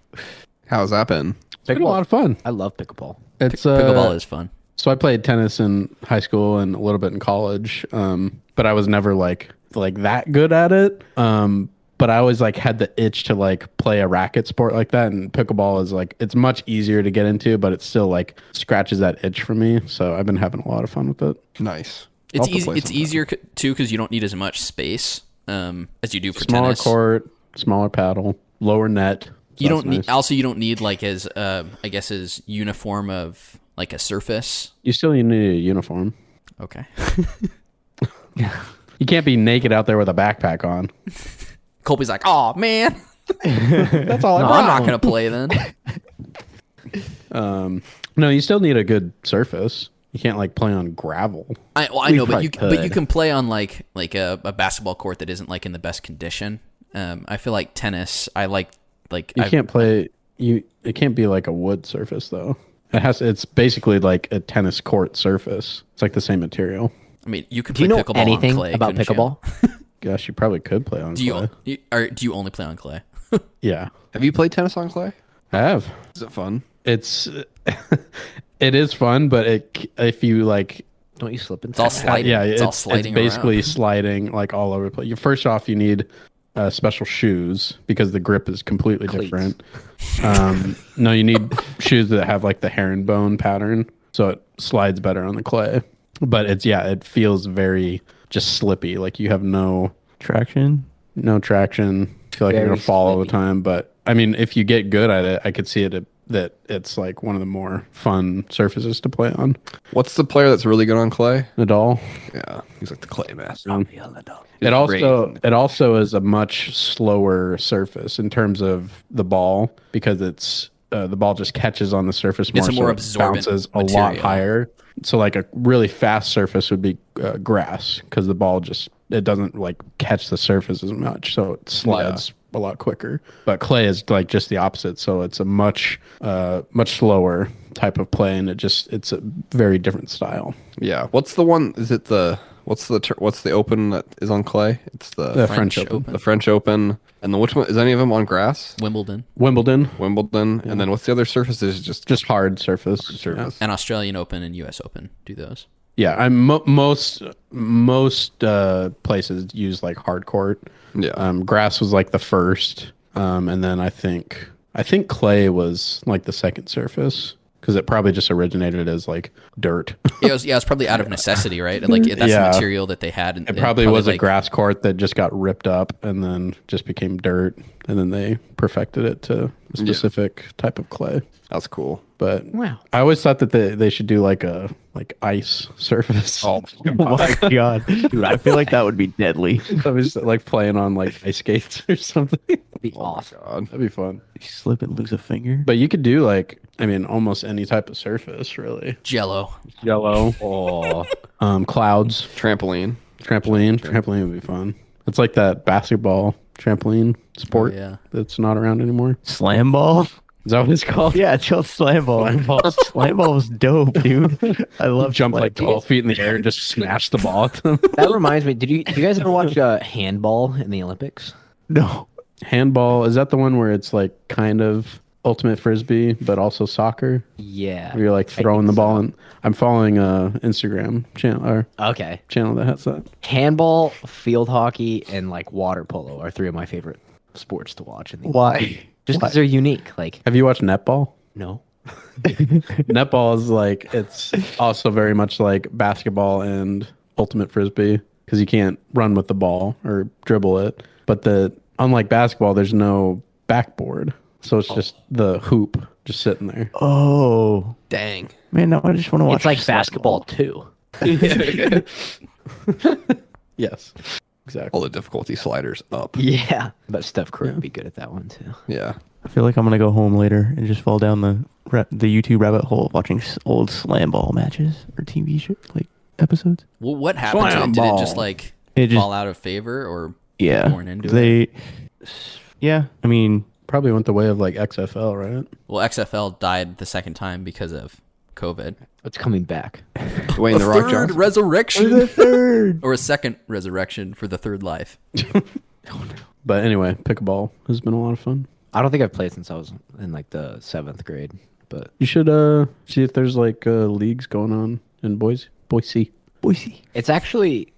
How's that been? It's been a lot of fun. I love pickleball. It's Pickleball is fun. So I played tennis in high school and a little bit in college, but I was never like that good at it. But I always like had the itch to like play a racket sport like that, and pickleball is like it's much easier to get into, but it still like scratches that itch for me. So I've been having a lot of fun with it. Nice. It's I'll have to easy. play It's sometime. easier too because you don't need as much space as you do for Smaller tennis. court, smaller paddle, lower net. So You that's don't need. nice. Also, you don't need like as I guess as uniform of like a surface. You still need a uniform. Okay. You can't be naked out there with a backpack on. Colby's like, oh man, That's all no, I'm not gonna play then. No, you still need a good surface. You can't like play on gravel. I know, but probably you could. can play on like a basketball court that isn't like in the best condition. I feel like tennis. I like You can't play you. It can't be like a wood surface though. It's basically like a tennis court surface. It's like the same material. I mean, you could Do play you know pickleball anything on clay, about couldn't you? pickleball? Gosh, you probably could play on Do clay. do you only play on clay? Yeah, Have you played tennis on clay? I have. Is it fun? It's it is fun, but if you like Don't you slip into It's all that? sliding. yeah, it's all sliding basically around. sliding like all over the place. First off, you need special shoes because the grip is completely Cleats. different. No, you need shoes that have like the herringbone pattern, so it slides better on the clay. But it feels very just slippy. Like you have no Traction. traction. I feel like you're Very gonna fall all the slippy. time. But I mean, if you get good at it, I could see that it's like one of the more fun surfaces to play on. What's the player that's really good on clay? Nadal. Yeah, he's like the clay master. It also is a much slower surface in terms of the ball because it's the ball just catches on the surface more. It's a more so it absorbent bounces a lot material. higher. So like a really fast surface would be grass because the ball it doesn't like catch the surface as much, so it slides a lot quicker. But clay is like just the opposite, so it's a much slower type of play, and it's a very different style. Yeah. What's the one? Is it the what's the Open that is on clay? It's The French Open. the French Open, and then which one is any of them on grass? Wimbledon Wimbledon, Wimbledon, and then what's the other surface? Is just hard surface. surface. and Australian Open and U.S. Open do those. Yeah, most places use like hard court. Yeah. Grass was like the first, and then I think clay was like the second surface because it probably just originated as like dirt. It was probably out of necessity, right? And, like that's Yeah. the material that they had. And It probably was a like, grass court that just got ripped up and then just became dirt, and then they perfected it to a specific type of clay. That's cool. But Wow. I always thought that they should do like a ice surface. Oh, Oh my god, dude! I feel like that would be deadly. I was like playing on like ice skates or something. Be awesome. God. That'd be fun. You slip and lose a finger. But you could do like, I mean, almost any type of surface, really. Jello. Yellow, Oh, clouds, Trampoline. trampoline would be fun. It's like that basketball trampoline sport Oh, yeah. that's not around anymore. Slam ball. Is that what it's called? Yeah, it's called slam ball. Slam ball was dope, dude. I love Jump slam like ball. 12 feet in the air and just smash the ball at them. that reminds me. Do you guys ever watch handball in the Olympics? No. Handball, is that the one where it's like kind of ultimate frisbee, but also soccer? Yeah. Where you're like throwing the ball in. I'm following a Instagram Okay. channel that has that. Handball, field hockey, and like water polo are three of my favorite sports to watch. In the Why? Just because they're unique. Like, Have you watched netball? no. Netball is like, it's also very much like basketball and ultimate frisbee because you can't run with the ball or dribble it. But unlike basketball, there's no backboard. So it's just the hoop just sitting there. Oh, Dang. man, now I just want to watch. It's like slam basketball ball. too. Yes, exactly. All the difficulty sliders up. Yeah. But Steph Curry would be good at that one too. Yeah. I feel like I'm gonna go home later and just fall down the YouTube rabbit hole of watching old slam ball matches or TV show like episodes. Well, what happened to it? Slam Did it ball. just like It just- fall out of favor or Yeah, born into it? Yeah, I mean, Probably went the way of like XFL, right? Well, XFL died the second time because of COVID. It's coming back. Dwayne the Rock Johnson. resurrection. third. Or a second resurrection for the third life. But anyway, pickleball has been a lot of fun. I don't think I've played since I was in like the 7th grade. But You should see if there's like leagues going on in Boise. Boise. it's actually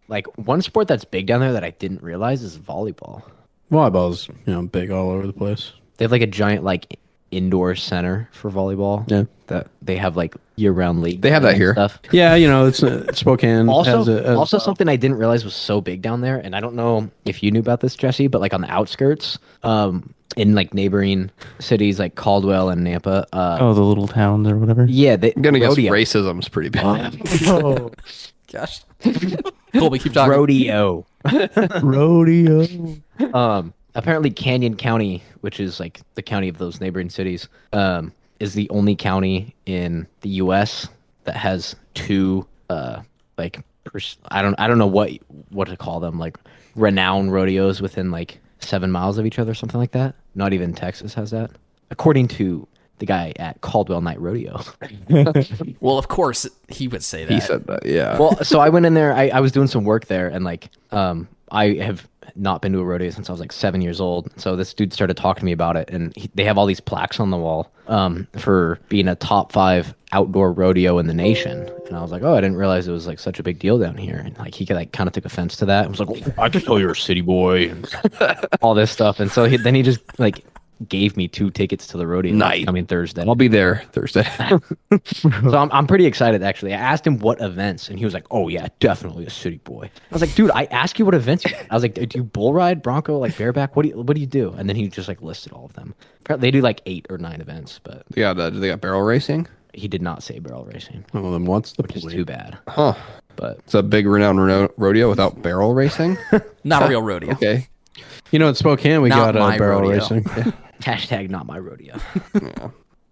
like one sport that's big down there that I didn't realize is volleyball. Volleyball's, big all over the place. They have like a giant like indoor center for volleyball. Yeah. That they have like year-round league. They have that and here. Stuff. Yeah, it's Spokane. has it as Also well. something I didn't realize was so big down there, and I don't know if you knew about this, Jesse, but like on the outskirts, in like neighboring cities like Caldwell and Nampa, Oh, the little towns or whatever. yeah, I'm gonna guess rodeo. racism's pretty bad. Oh, Gosh. Colby, keep talking. Rodeo. rodeo. Apparently Canyon County, which is like the county of those neighboring cities, is the only county in the U.S. that has two I don't know what to call them, like renowned rodeos within like 7 miles of each other, something like that. Not even Texas has that, according to the guy at Caldwell Night Rodeo. Well, of course, he would say that. He said that. Yeah. Well, so I went in there. I was doing some work there, and like, I have not been to a rodeo since I was like 7 years old. So this dude started talking to me about it, and they have all these plaques on the wall for being a top 5 outdoor rodeo in the nation. And I was like, oh, I didn't realize it was like such a big deal down here. And like he like kind of took offense to that. I was like, oh, I can tell you're a city boy, and all this stuff. And so then he just like gave me 2 tickets to the rodeo Nice. coming Thursday. I'll be there Thursday. So I'm pretty excited, actually. I asked him what events, and he was like, oh, yeah, definitely a city boy. I was like, dude, I asked you what events you I was like, do you bull ride, bronco, like bareback? What do you do? And then he just like listed all of them. They do like 8 or 9 events, but they got barrel racing. he did not say barrel racing, Well, then what's the which is point? too bad. Huh. But It's a big renowned rodeo without barrel racing. Not a real rodeo. Okay. At Spokane, we Not got my barrel rodeo. racing. hashtag not my rodeo.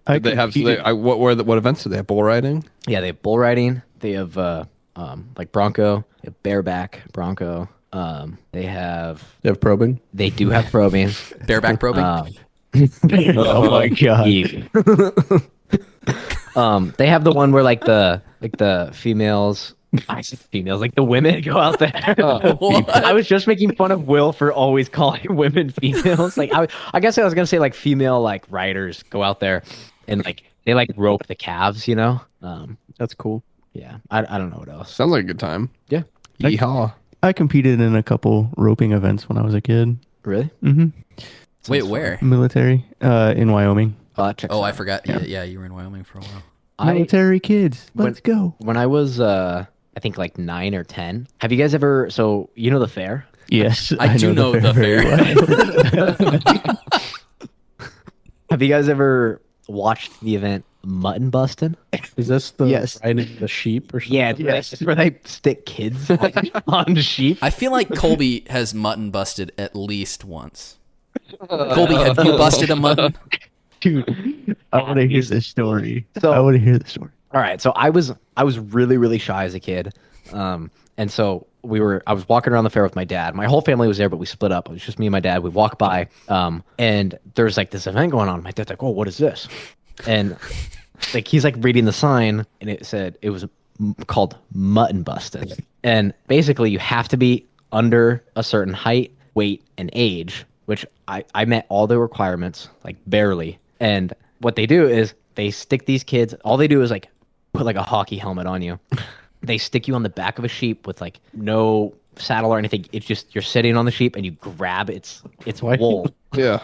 They have what events do they have? Bull riding. Yeah, they have bull riding. They have like bronco. They have bareback bronco. They Probing. do have probing. Bareback probing. Oh my god. They have the one where like the females I said females, like the women go out there. What? I was just making fun of Will for always calling women females. Like I guess I was gonna say like female like riders go out there and like they like rope the calves, you know? That's cool. Yeah. I don't know what else. Sounds like a good time. Yeah. Yeehaw. I competed in a couple roping events when I was a kid. Really? Mm-hmm. Wait, where? Military in Wyoming. Oh, I forgot. Yeah, you were in Wyoming for a while. Military kids. Let's go. When I was I think like 9 or 10. Have you guys ever so you know the fair? Yes, I do know the very fair. well. Have you guys ever watched the event Mutton Bustin'? Is this the Yes. riding the sheep or something? Yeah, it's where they stick kids on sheep. I feel like Colby has mutton busted at least once. Colby, have you busted a mutton? Dude, I want to hear this story. So- I want to hear the story. All right, so I was really really shy as a kid, and so I was walking around the fair with my dad. My whole family was there, but we split up. It was just me and my dad. We walked by, and there's like this event going on. My dad's like, "Oh, what is this?" And like he's like reading the sign, and it said it was called Mutton Busted, and basically you have to be under a certain height, weight, and age, which I met all the requirements like barely. And what they do is they stick these kids. All they do is like put like a hockey helmet on you. They stick you on the back of a sheep with like no saddle or anything. It's just you're sitting on the sheep and you grab its wool. Yeah.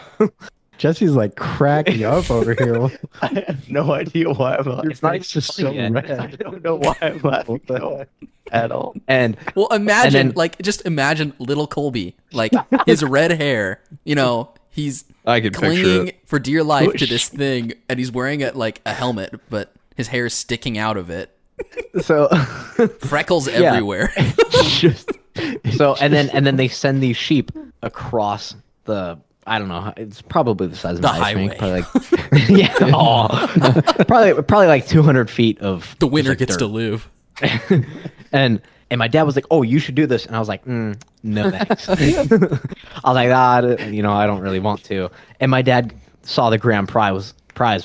Jesse's like cracking up over here. I have no idea why I'm laughing. It's not even just funny so yet. red. I don't know why I'm laughing though, at all. And Well, imagine, And then- like, just imagine little Colby, like his red hair. You know, he's I could picture clinging it. for dear life to this thing, and he's wearing a helmet, but his hair is sticking out of it. so Freckles everywhere. Just and then they send these sheep across the I don't know. It's probably the size of The an ice rink. highway. Probably like yeah, probably like 200 feet of The winner just, like, gets to dirt. live. and my dad was like, "Oh, you should do this," and I was like, no thanks. I was like, I don't really want to. And my dad saw the grand prize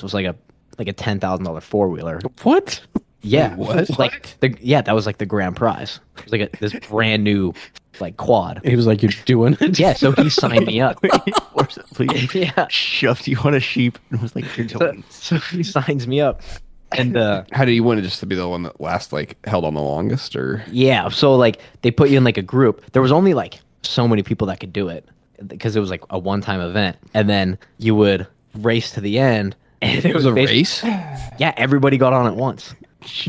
was like a $10,000 four-wheeler. What? Yeah, What? Like that was like the grand prize. It was like this brand new like quad. He was like, "You're doing it." Yeah, so he signed me up. forcibly Yeah. shoved you on a sheep and was like, "You're doing." So he signs me up, and How do you want it just to be the one that held on the longest, or? yeah, so like they put you in like a group. There was only like so many people that could do it because it was like a one-time event, and then you would race to the end. And It was a basically- race? Yeah, everybody got on at once.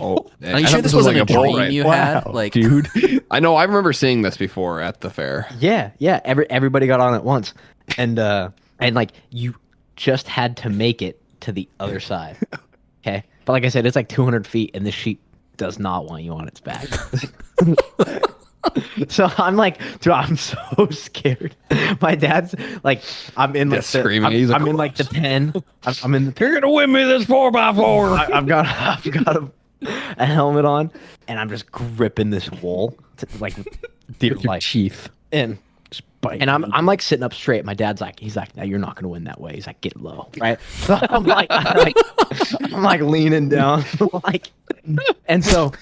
Oh, Are you sure this wasn't a dream you had? Wow, Like, dude. I know. I remember seeing this before at the fair. Yeah. Everybody got on at once, and like you just had to make it to the other side. Okay, but like I said, it's like 200 feet, and the sheep does not want you on its back. So I'm like, dude, I'm so scared. My dad's like, I'm in like Yeah, screaming. He's like, I'm in like the pen. I'm in the. You're gonna win me this 4x4. I've got a helmet on, and I'm just gripping this wool to, like dear With your life. teeth. And Bite and me. I'm like sitting up straight. My dad's like, he's like, no, you're not gonna win that way. He's like, get low, right? So I'm like leaning down, like, and so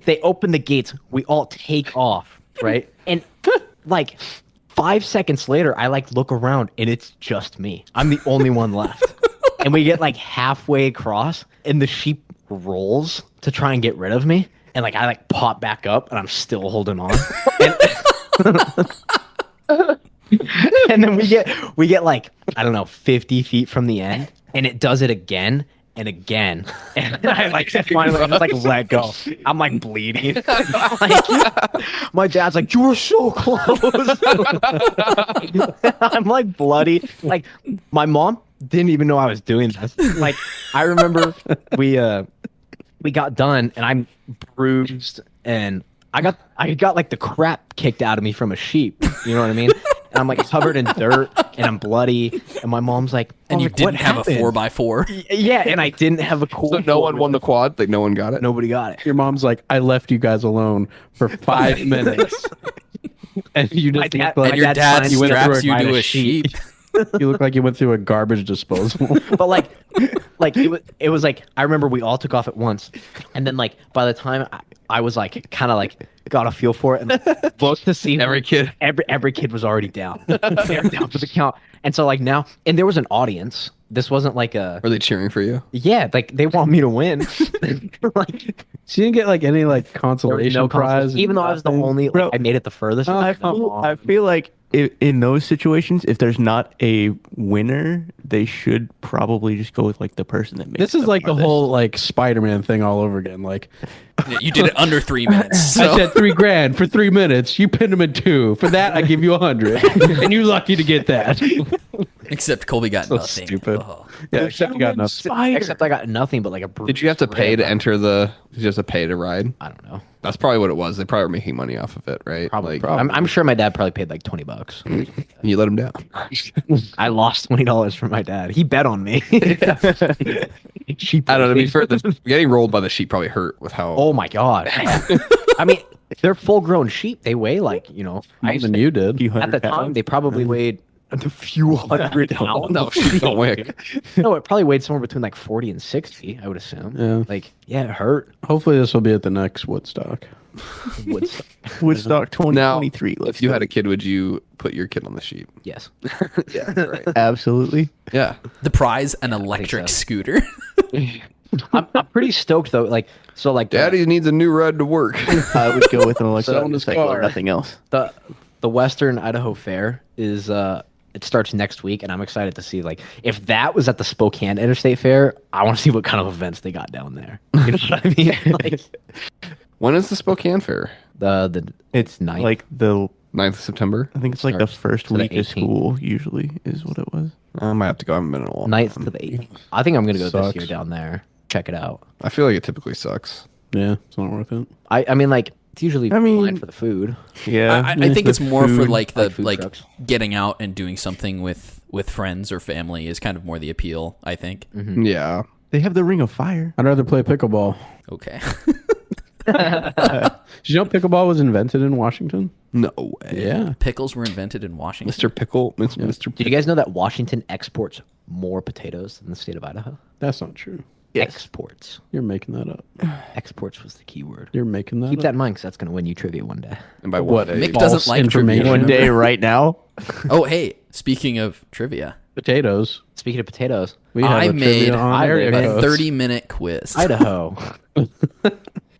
they open the gates. We all take off, right? And like 5 seconds later, I like look around, and it's just me. I'm the only one left. And we get like halfway across, and the sheep rolls to try and get rid of me, and like I like pop back up, and I'm still holding on. And then we get like, I don't know, 50 feet from the end, and it does it again and again. And I like finally just like let go. I'm like bleeding. Like, my dad's like, "You were so close." I'm like bloody. Like my mom didn't even know I was doing this. Like I remember we got done, and I'm bruised, and I got like the crap kicked out of me from a sheep. You know what I mean? And I'm like covered in dirt, and I'm bloody. And my mom's like, and you "What didn't have happened?" a 4x4. Yeah, and I didn't have a cool. So no one won the quad? Like, no one got it? Nobody got it. Your mom's like, "I left you guys alone for 5 minutes," and you My just dad- look like And your dad's dad fine. You went through straps you a to a sheep. you look like you went through a garbage disposal. But like it was like I remember we all took off at once, and then like by the time I was like, kind of like got a feel for it and looked to see Every kid. Every kid was already down. They were down for the count. And so like now, and there was an audience. This wasn't like a. Are they cheering for you? Yeah, like they want me to win. Like She didn't get like any like there was consolation no prize, consolation, even though I was the only. Bro. I made it the furthest. I feel like in those situations, if there's not a winner, they should probably just go with like the person that makes. This is like the whole like Spider-Man thing all over again. Like Yeah, you did it under 3 minutes. I So. said $3,000 for 3 minutes. You pinned him in 2. For that, I give you 100, and you're lucky to get that. Except Colby got So nothing. stupid. Oh. Yeah, except you got nothing. Except I got nothing but like a. Did you have to pay to enter the? Did you have to pay to ride? I don't know. That's probably what it was. They probably were making money off of it, right? Probably. Like, I'm sure my dad probably paid like $20. you let him down. I lost $20 from my dad. He bet on me. I don't know. To be fair, getting rolled by the sheep probably hurt with how. Oh my god! I mean, they're full-grown sheep. They weigh like More than you did. At the time, they probably weighed a few hundred pounds. no, sheep don't weigh. No, it probably weighed somewhere between like 40 and 60. I would assume. Yeah. Like, yeah, it hurt. Hopefully, this will be at the next Woodstock. Woodstock Now, 2023. if you had a kid, would you put your kid on the sheep? Yes. Yeah, right. Absolutely. Yeah. The prize, an electric so. scooter. I'm pretty stoked though. Like, so like Daddy needs a new ride to work. I would go with an electric Selling his motorcycle or car. nothing else. the Western Idaho Fair is it starts next week, and I'm excited to see like if that was at the Spokane Interstate Fair. I want to see what kind of events they got down there. You know what I mean? Like When is the Spokane Fair? It's ninth. like the 9th of September. I think it's like the Starts first to the week of 18th. school. Usually is what it was. I might have to go. I haven't been in a while. 9th to the 18th. I think I'm gonna go Sucks. this year down there. Check it out. I feel like it typically sucks. Yeah, it's not worth it. I mean like it's usually I mean- fine for the food. Yeah, I think the it's more for food. like the Like food like trucks. getting out and doing something with friends or family is kind of more the appeal, I think. Yeah. They have the Ring of Fire. I'd rather play pickleball. Okay. Did you know pickleball was invented in Washington? No way. Yeah. Pickles were invented in Washington. Mr. Pickle. Mr. Did you guys know that Washington exports more potatoes than the state of Idaho? That's not true. Exports. You're making that up. Exports was the key word. You're making that Keep up. that in mind because that's going to win you trivia one day. And by What? one day, Mick doesn't False like information. trivia. One day, right now. Oh, hey, speaking of trivia, Potatoes. Speaking of potatoes, We have I a made trivia on I area made a codes. 30-minute quiz. Idaho.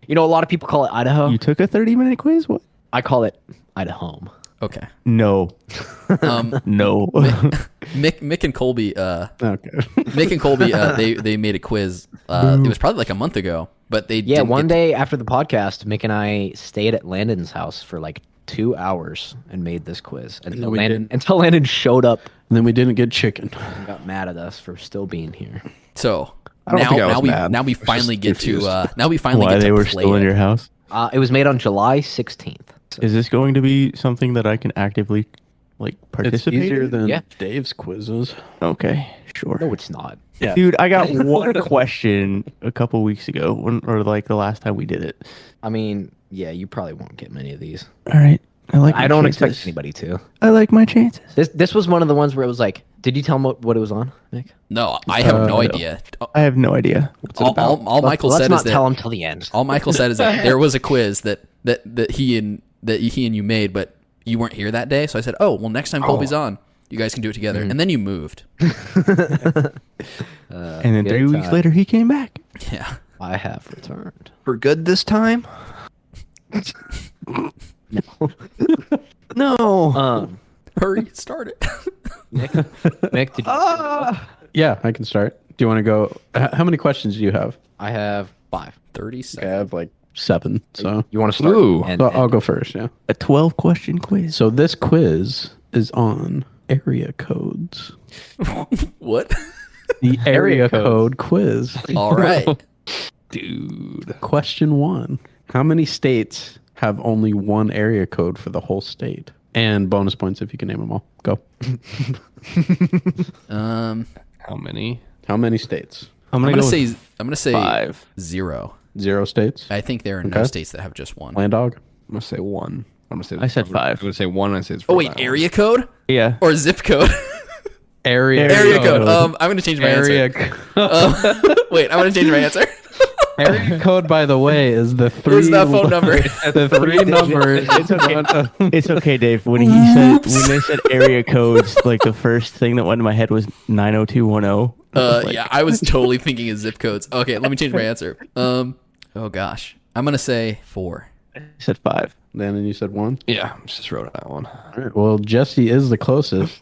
You know, a lot of people call it Idaho. You took a 30-minute quiz? What? I call it Idaho. Okay. No. No. Mick and Colby, Okay. Mick and Colby, they made a quiz. It was probably like a month ago, but they Yeah, didn't one get- day after the podcast, Mick and I stayed at Landon's house for like 2 hours and made this quiz until we Landon, didn't. until Landon showed up And then we didn't get chicken. and got mad at us for still being here. So don't now, think I was now we mad. now we I was finally just get to confused. now we finally Why get to they were play still in it. your house? It was made on July 16th. Is this going to be something that I can actively like It's participate easier in? than Yeah. Dave's quizzes. Okay, sure. No, it's not. Yeah. Dude, I got one question a couple weeks ago, or like the last time we did it. I mean, yeah, you probably won't get many of these. All right, I like. I my don't chances. expect anybody to. I like my chances. This was one of the ones where it was like, did you tell him what it was on, Nick? No, I have no no. idea. I have no idea. All Michael Let's said not is that tell him till the end. all Michael said is that there was a quiz that he and you made, but you weren't here that day. So I said, oh well, next time Colby's on, you guys can do it together. And then you moved. And then good 3 weeks time. later, he came back. Yeah. I have returned. for good this time. No. Hurry, start it. Nick, did you? Yeah, I can start. Do you want to go? How many questions do you have? I have 5. 37. I have like 7. So, You want to start? Ooh. And- so and- I'll go first. Yeah. A 12-question quiz. So this quiz is on area codes. What? The area code quiz. All right. Dude. Question 1. How many states have only one area code for the whole state? And bonus points if you can name them all. Go. How many? How many states? I'm I'm gonna gonna say 5. 0. 0 states. I think there are no Okay. states that have just one. Land dog. I'm gonna say 1. I'm gonna say. I said 5. I'm gonna say 1. I say it's. Oh Rhode wait, Island. area code Yeah. or zip code? Area Area code. I'm gonna change my Area answer. code. Wait, I'm gonna change my answer. Area code, by the way, is the three. Where's that phone number? The three numbers. It's okay. It's okay, Dave. When they said area codes, like the first thing that went in my head was 90210. Yeah, I was totally thinking of zip codes. Okay, let me change my answer. Oh gosh, I'm gonna say 4. I said 5. Landon, you said 1. Yeah, just wrote that one. All right. Well, Jesse is the closest.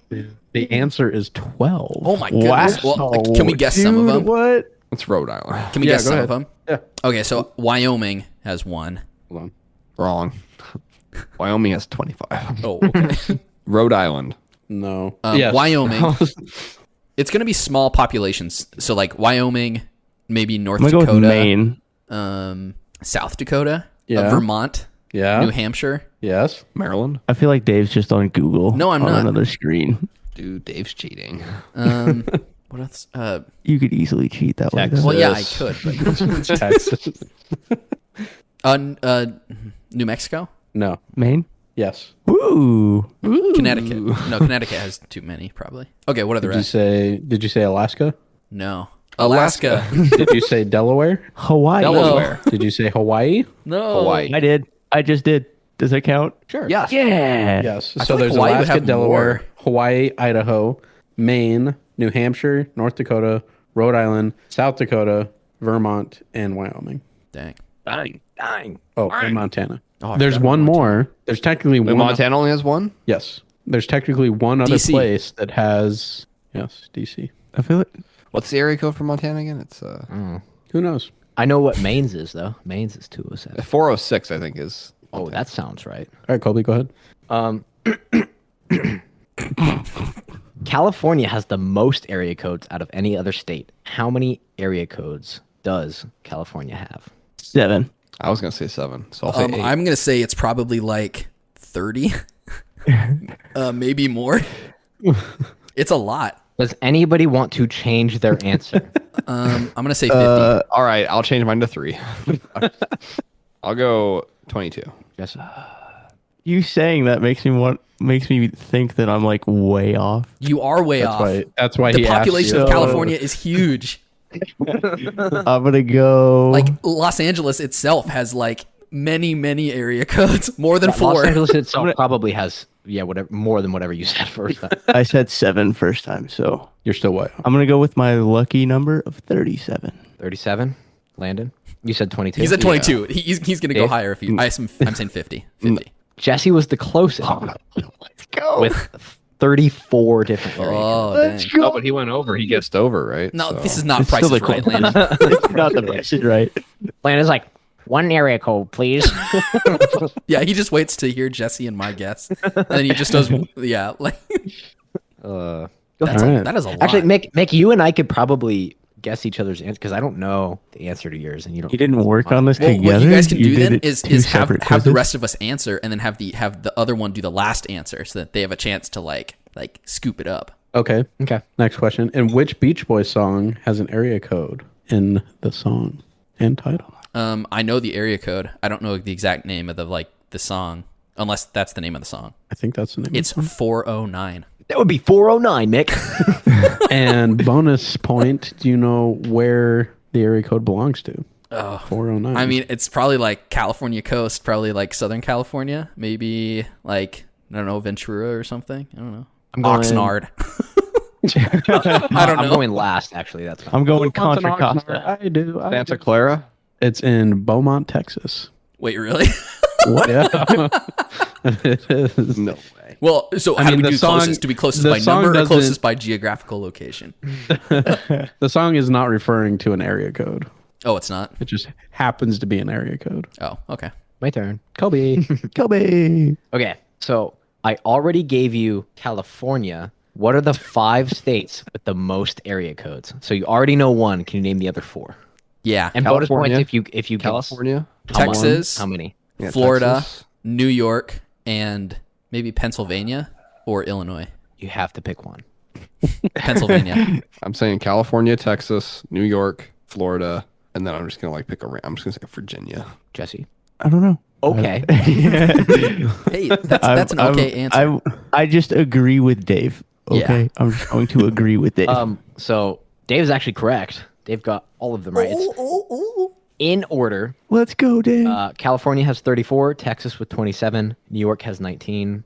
The answer is 12. Oh my goodness. Well, like, can we guess some of them? What? It's Rhode Island. Can we Yeah, guess go some ahead. of them? Yeah. Okay, so Wyoming has 1. Hold on. Wrong. Wyoming has 25. Oh, okay. Rhode Island. No. Wyoming. It's gonna be small populations. So like Wyoming, maybe North I'm gonna go with Dakota, Maine. South Dakota, Yeah. Vermont, Yeah. New Hampshire. Yes. Maryland. I feel like Dave's just on Google. No, I'm on not. another screen. Dude, Dave's cheating. What else? You could easily cheat that way. Texas. though. Well, yeah, I could. But, Texas. New Mexico, No. Maine. Yes. Woo. Connecticut. No, Connecticut has too many probably. Okay, what are the Did you rest? say Alaska? No, Alaska. Did you say Delaware? Hawaii. Delaware. Did you say Hawaii? No, Hawaii. I did. I just did. Does that count? Sure. Yes. Yeah. Yes. I So feel like there's Hawaii would Alaska, have Delaware, more. Hawaii, Idaho, Maine, New Hampshire, North Dakota, Rhode Island, South Dakota, Vermont, and Wyoming. Dang. Dang. Oh, and Montana. Oh, I There's forgot one about more. There's technically Wait, one. Montana only has one? Yes. There's technically one other DC. place that has. Yes, DC. I feel it. What's the area code for Montana again? It's Who knows? I know what Maine's is though. Maine's is 207. 406, I think is. Oh, that sounds right. All right, Colby, go ahead. California has the most area codes out of any other state. How many area codes does California have? 7. I was gonna say 7, so I'll say 8. I'm gonna say it's probably like 30, maybe more. It's a lot. Does anybody want to change their answer? I'm gonna say 50. All right, I'll change mine to 3. I'll go 22. Yes. You saying that makes me think that I'm like way off. You are way off. That's why The he asked population you. of California is huge. I'm gonna go Like Los Angeles itself has like many area codes, more than 4. Los Angeles itself probably has whatever more than whatever you said first time. I said 7 first time, so You're still way off. I'm gonna go with my lucky number of 37. 37. Landon, you said 22. He's at 22. He's gonna go Dave? higher if you. I'm saying 50. 50. Jesse was the closest Let's go. with 34 different area codes. Oh, dang. Oh, but he went over. He guessed over, right? No, So- this is not It's Price still is the Right, cool- Landon. It's not the message, right? Landon's like, one area code, please. Yeah, he just waits to hear Jesse and my guess, and then he just does. Yeah, like that's All right. that is a lot. Actually, Mick, you and I could probably guess each other's answer because I don't know the answer to yours, and you don't. You didn't work on this Well, together. what you guys can do did then it is two have separate the quizzes? rest of us answer, and then have the other one do the last answer, so that they have a chance to like scoop it up. Okay. Okay. Next question. And which Beach Boys song has an area code in the song and title? I know the area code. I don't know the exact name of the song, unless that's the name of the song. I think that's the name. It's 409. That would be 409, Mick. And bonus point, do you know where the area code belongs to? Oh, 409. I mean, it's probably like California coast, probably like Southern California, maybe like I don't know, Ventura or something. I don't know. I'm going- Oxnard. I don't know. I'm going last, actually. That's fine. I'm going Contra Costa. I do. Santa Clara. It's in Beaumont, Texas. Wait, really? What? Yeah. It is. No way. Well, so I how mean, do we the do song- closest? Do we closest the by song number or doesn't- closest by geographical location? The song is not referring to an area code. Oh, it's not. It just happens to be an area code. Oh, okay. My turn. Kobe. Kobe. Okay, so I already gave you California. What are the 5 states with the most area codes? So you already know one. Can you name the other 4? Yeah. And bonus California. points if you guess. California. How much? Texas. How many? Yeah, Florida, Texas. New York, and maybe Pennsylvania or Illinois. You have to pick one. Pennsylvania. I'm saying California, Texas, New York, Florida, and then I'm just gonna pick I'm just gonna say Virginia. Jesse. I don't know. Okay. Hey, that's an okay answer. I just agree with Dave. Okay, Yeah. I'm just going to agree with Dave. So Dave's actually correct. Dave got all of them right. in order, Let's go, Dave. California has 34, Texas with 27, New York has 19,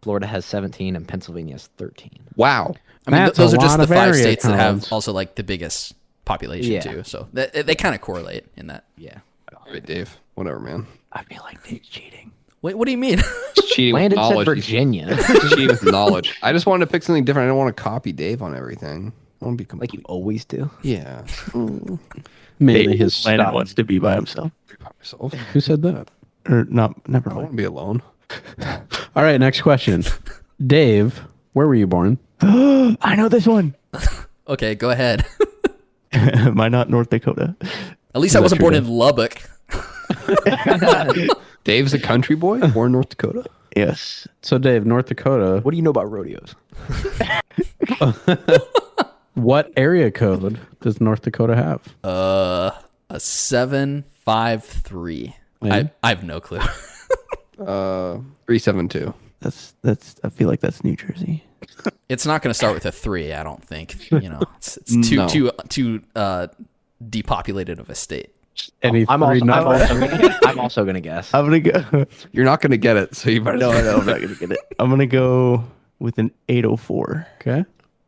Florida has 17, and Pennsylvania has 13. Wow. I mean, That's those a are just lot the of 5 area states that have codes. also like the biggest population Yeah. too. So they kind of correlate in that. Yeah. All right, Dave. Whatever, man. I feel like Dave's cheating. Wait, what do you mean? He's cheating with Landon said knowledge. Virginia. He's cheating with knowledge. I just wanted to pick something different. I don't want to copy Dave on everything. I want to be complete. Like you always do. Yeah. Mainly his Landon style. wants to be by himself. By myself. Who said that? Or not, never I want mind. to be alone. All right, next question. Dave, where were you born? I know this one. Okay, go ahead. Am I not North Dakota? At least I wasn't born in Lubbock. Dave's a country boy, born in North Dakota. Yes. So, Dave, North Dakota. What do you know about rodeos? What area code does North Dakota have? A 753. Landon? I have no clue. 372. That's. I feel like that's New Jersey. It's not going to start with a 3. I don't think. You know, it's too No. too depopulated of a state. Any I'm three also, I'm also gonna guess. I'm gonna go. You're not going to get it, so you better. No, I'm not gonna get it. I'm gonna go with an 804. Okay.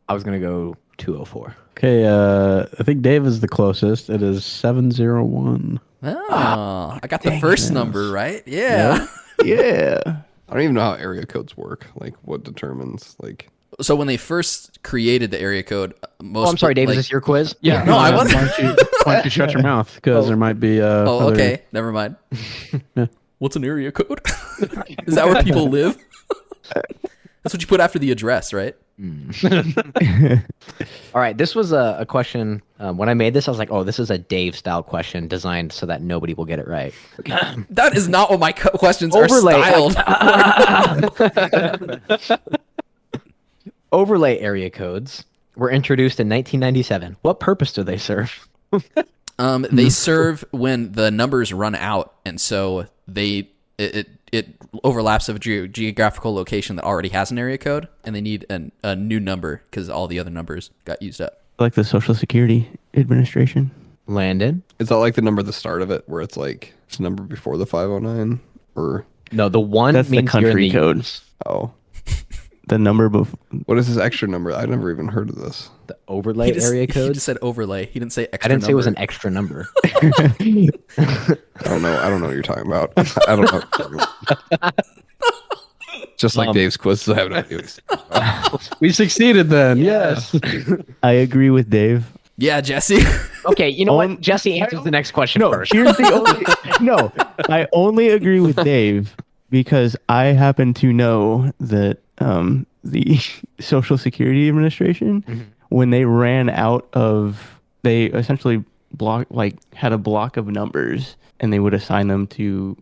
I was gonna go 204. Okay. I think Dave is the closest. It is 701. Oh, I got the first number right. Yeah. Yeah. I don't even know how area codes work. Like, what determines, like. So when they first created the area code, most. Oh, I'm sorry, Dave. like- is this your quiz? Yeah. No, I wasn't. Why don't you shut your mouth? Because there might be. Oh, other- okay. Never mind. What's an area code? Is that where people live? That's what you put after the address, right? All right. This was a question. When I made this, I was like, "Oh, this is a Dave style question designed so that nobody will get it right." That is not what my questions Overlay. are styled. Overlay area codes were introduced in 1997. What purpose do they serve? They serve when the numbers run out, and so it overlaps of a geographical location that already has an area code, and they need a new number because all the other numbers got used up. Like the Social Security Administration. Landon? Is that like the number at the start of it, where it's like it's a number before the 509? Or. No, the one That's the means you're in country the code. US. Oh. The number before. What is this extra number? I've never even heard of this. The overlay area He code. just said overlay. He didn't say extra. I didn't say it was an number. extra number. I don't know. I don't know what you're talking about. I don't know. What you're talking about. Just like Dave's quizzes, I have no idea. We succeeded then. Yes. I agree with Dave. Yeah, Jesse. Okay, you know On- what? Jesse answers the next question first. Here's the only. No, I only agree with Dave because I happen to know that the Social Security Administration, when they ran out of, they essentially had a block of numbers, and they would assign them to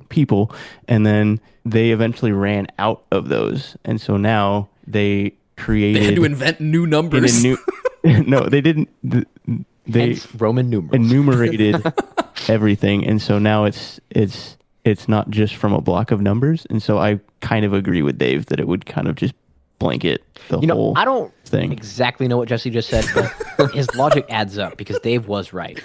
people, and then they eventually ran out of those, and so now they created. They had to invent new numbers. No, they didn't. They Hence Roman numerals. enumerated everything, and so now it's not just from a block of numbers, and so I kind of agree with Dave that it would kind of just blanket the whole I don't thing. exactly know what Jesse just said, but his logic adds up because Dave was right.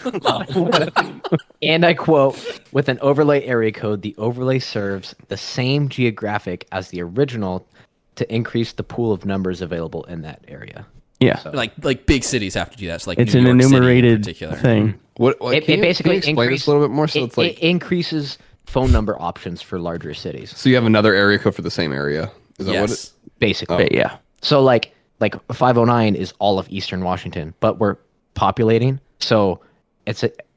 And I quote, with an overlay area code, the overlay serves the same geographic as the original to increase the pool of numbers available in that area. Yeah, Like big cities have to do that. It's like it's New an York City in enumerated particular. thing. What It can you basically explain this increase- a little bit more? So it's like it increases phone number options for larger cities, so you have another area code for the same area. Is that what it? Yes. basically. But yeah, So like 509 is all of Eastern Washington, but we're populating. So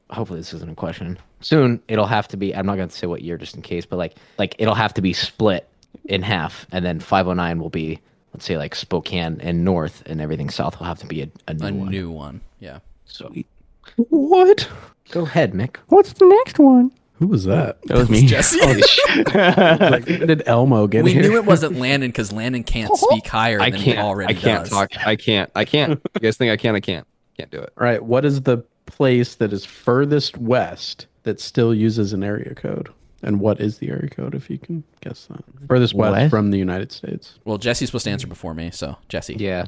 hopefully this isn't a question. Soon it'll have to be, I'm not going to say what year just in case, but like it'll have to be split in half, and then 509 will be, let's say, like Spokane and north, and everything south will have to be a new A one. new one. Yeah. So What? go ahead, Mick. what's the next one? Who was that? That was me. Jesse. Like, when did Elmo get We here? knew it wasn't Landon because Landon can't speak higher I than he can't. already I can't does. talk. I can't. You guys think I can? I can't. Can't do it. All right. What is the place that is furthest west that still uses an area code? And what is the area code, if you can guess that? Furthest west West? from the United States. Well, Jesse's supposed to answer before me, so Jesse. Yeah.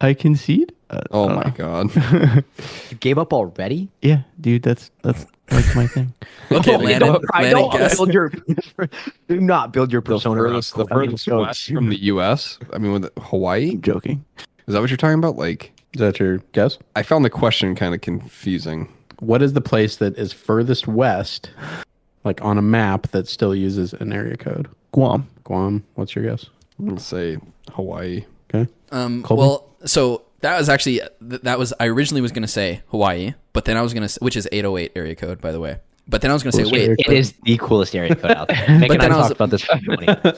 I concede. Oh my god. You gave up already? Yeah, dude, that's like my thing. Okay, Oh, Landon. Landon, guess. Do not build your persona around The furthest west from the U.S. I mean, with Hawaii. I'm joking. Is that what you're talking about? Like, Is that your guess? I found the question kind of confusing. What is the place that is furthest west, like on a map, that still uses an area code? Guam. Guam. What's your guess? I'm gonna say Hawaii. Okay. Colby? Well, so that was actually I originally was going to say Hawaii, but then I was going to, which is 808 area code, by the way. But then I was going to say, wait, It is the coolest area code out there. Mick and I talked about this.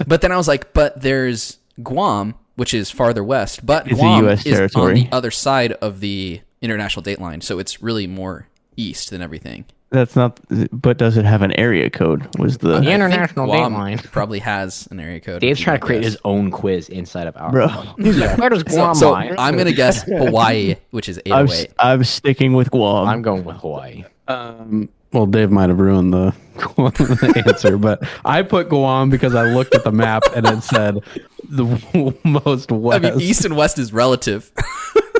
but then I was like, but there's Guam, which is farther west, but It's a Guam US is on territory. the other side of the international date line, so it's really more east than everything. That's not. But does it have an area code? Was the The international date Guam line. probably has an area code. Dave's would be trying my to create guess. his own quiz inside of ours. bro? Where does Guam So lie? I'm going to guess Hawaii, which is I'm 808. I'm sticking with Guam. I'm going with Hawaii. Well, Dave might have ruined the answer, but I put Guam because I looked at the map and it said the most I west. mean, east and west is relative.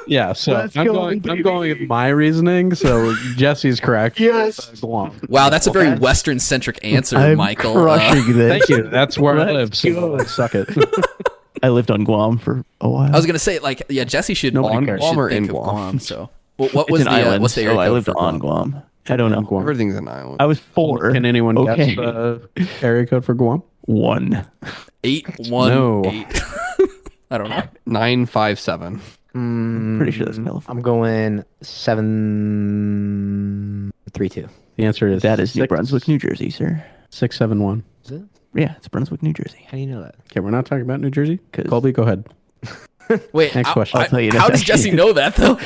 Yeah, so Let's I'm go, going baby. with my reasoning. So Jesse's correct. Yes. Guam. Wow, that's a very Western-centric answer, I'm Michael. crushing this. Thank you. That's where I live. Let's So go. suck it. I lived on Guam for a while. I was gonna say, like, yeah, Jesse should, Nobody should cares. Guam or think in of Guam? So, well, what It's was an the island. what's the area so I code lived for on Guam? Guam. I don't know. Guam. Everything's an island. I was 4. Can anyone Okay. guess the area code for Guam? 1. 818. I don't know. 957. Pretty sure that's California. I'm going 732. The answer is That is New Brunswick, New Jersey, sir. 671. Is it? Yeah, it's Brunswick, New Jersey. How do you know that? Okay, we're not talking about New Jersey. 'Cause- Colby, go ahead. Wait, Next question. I'll tell you in a how does second. Jesse know that though?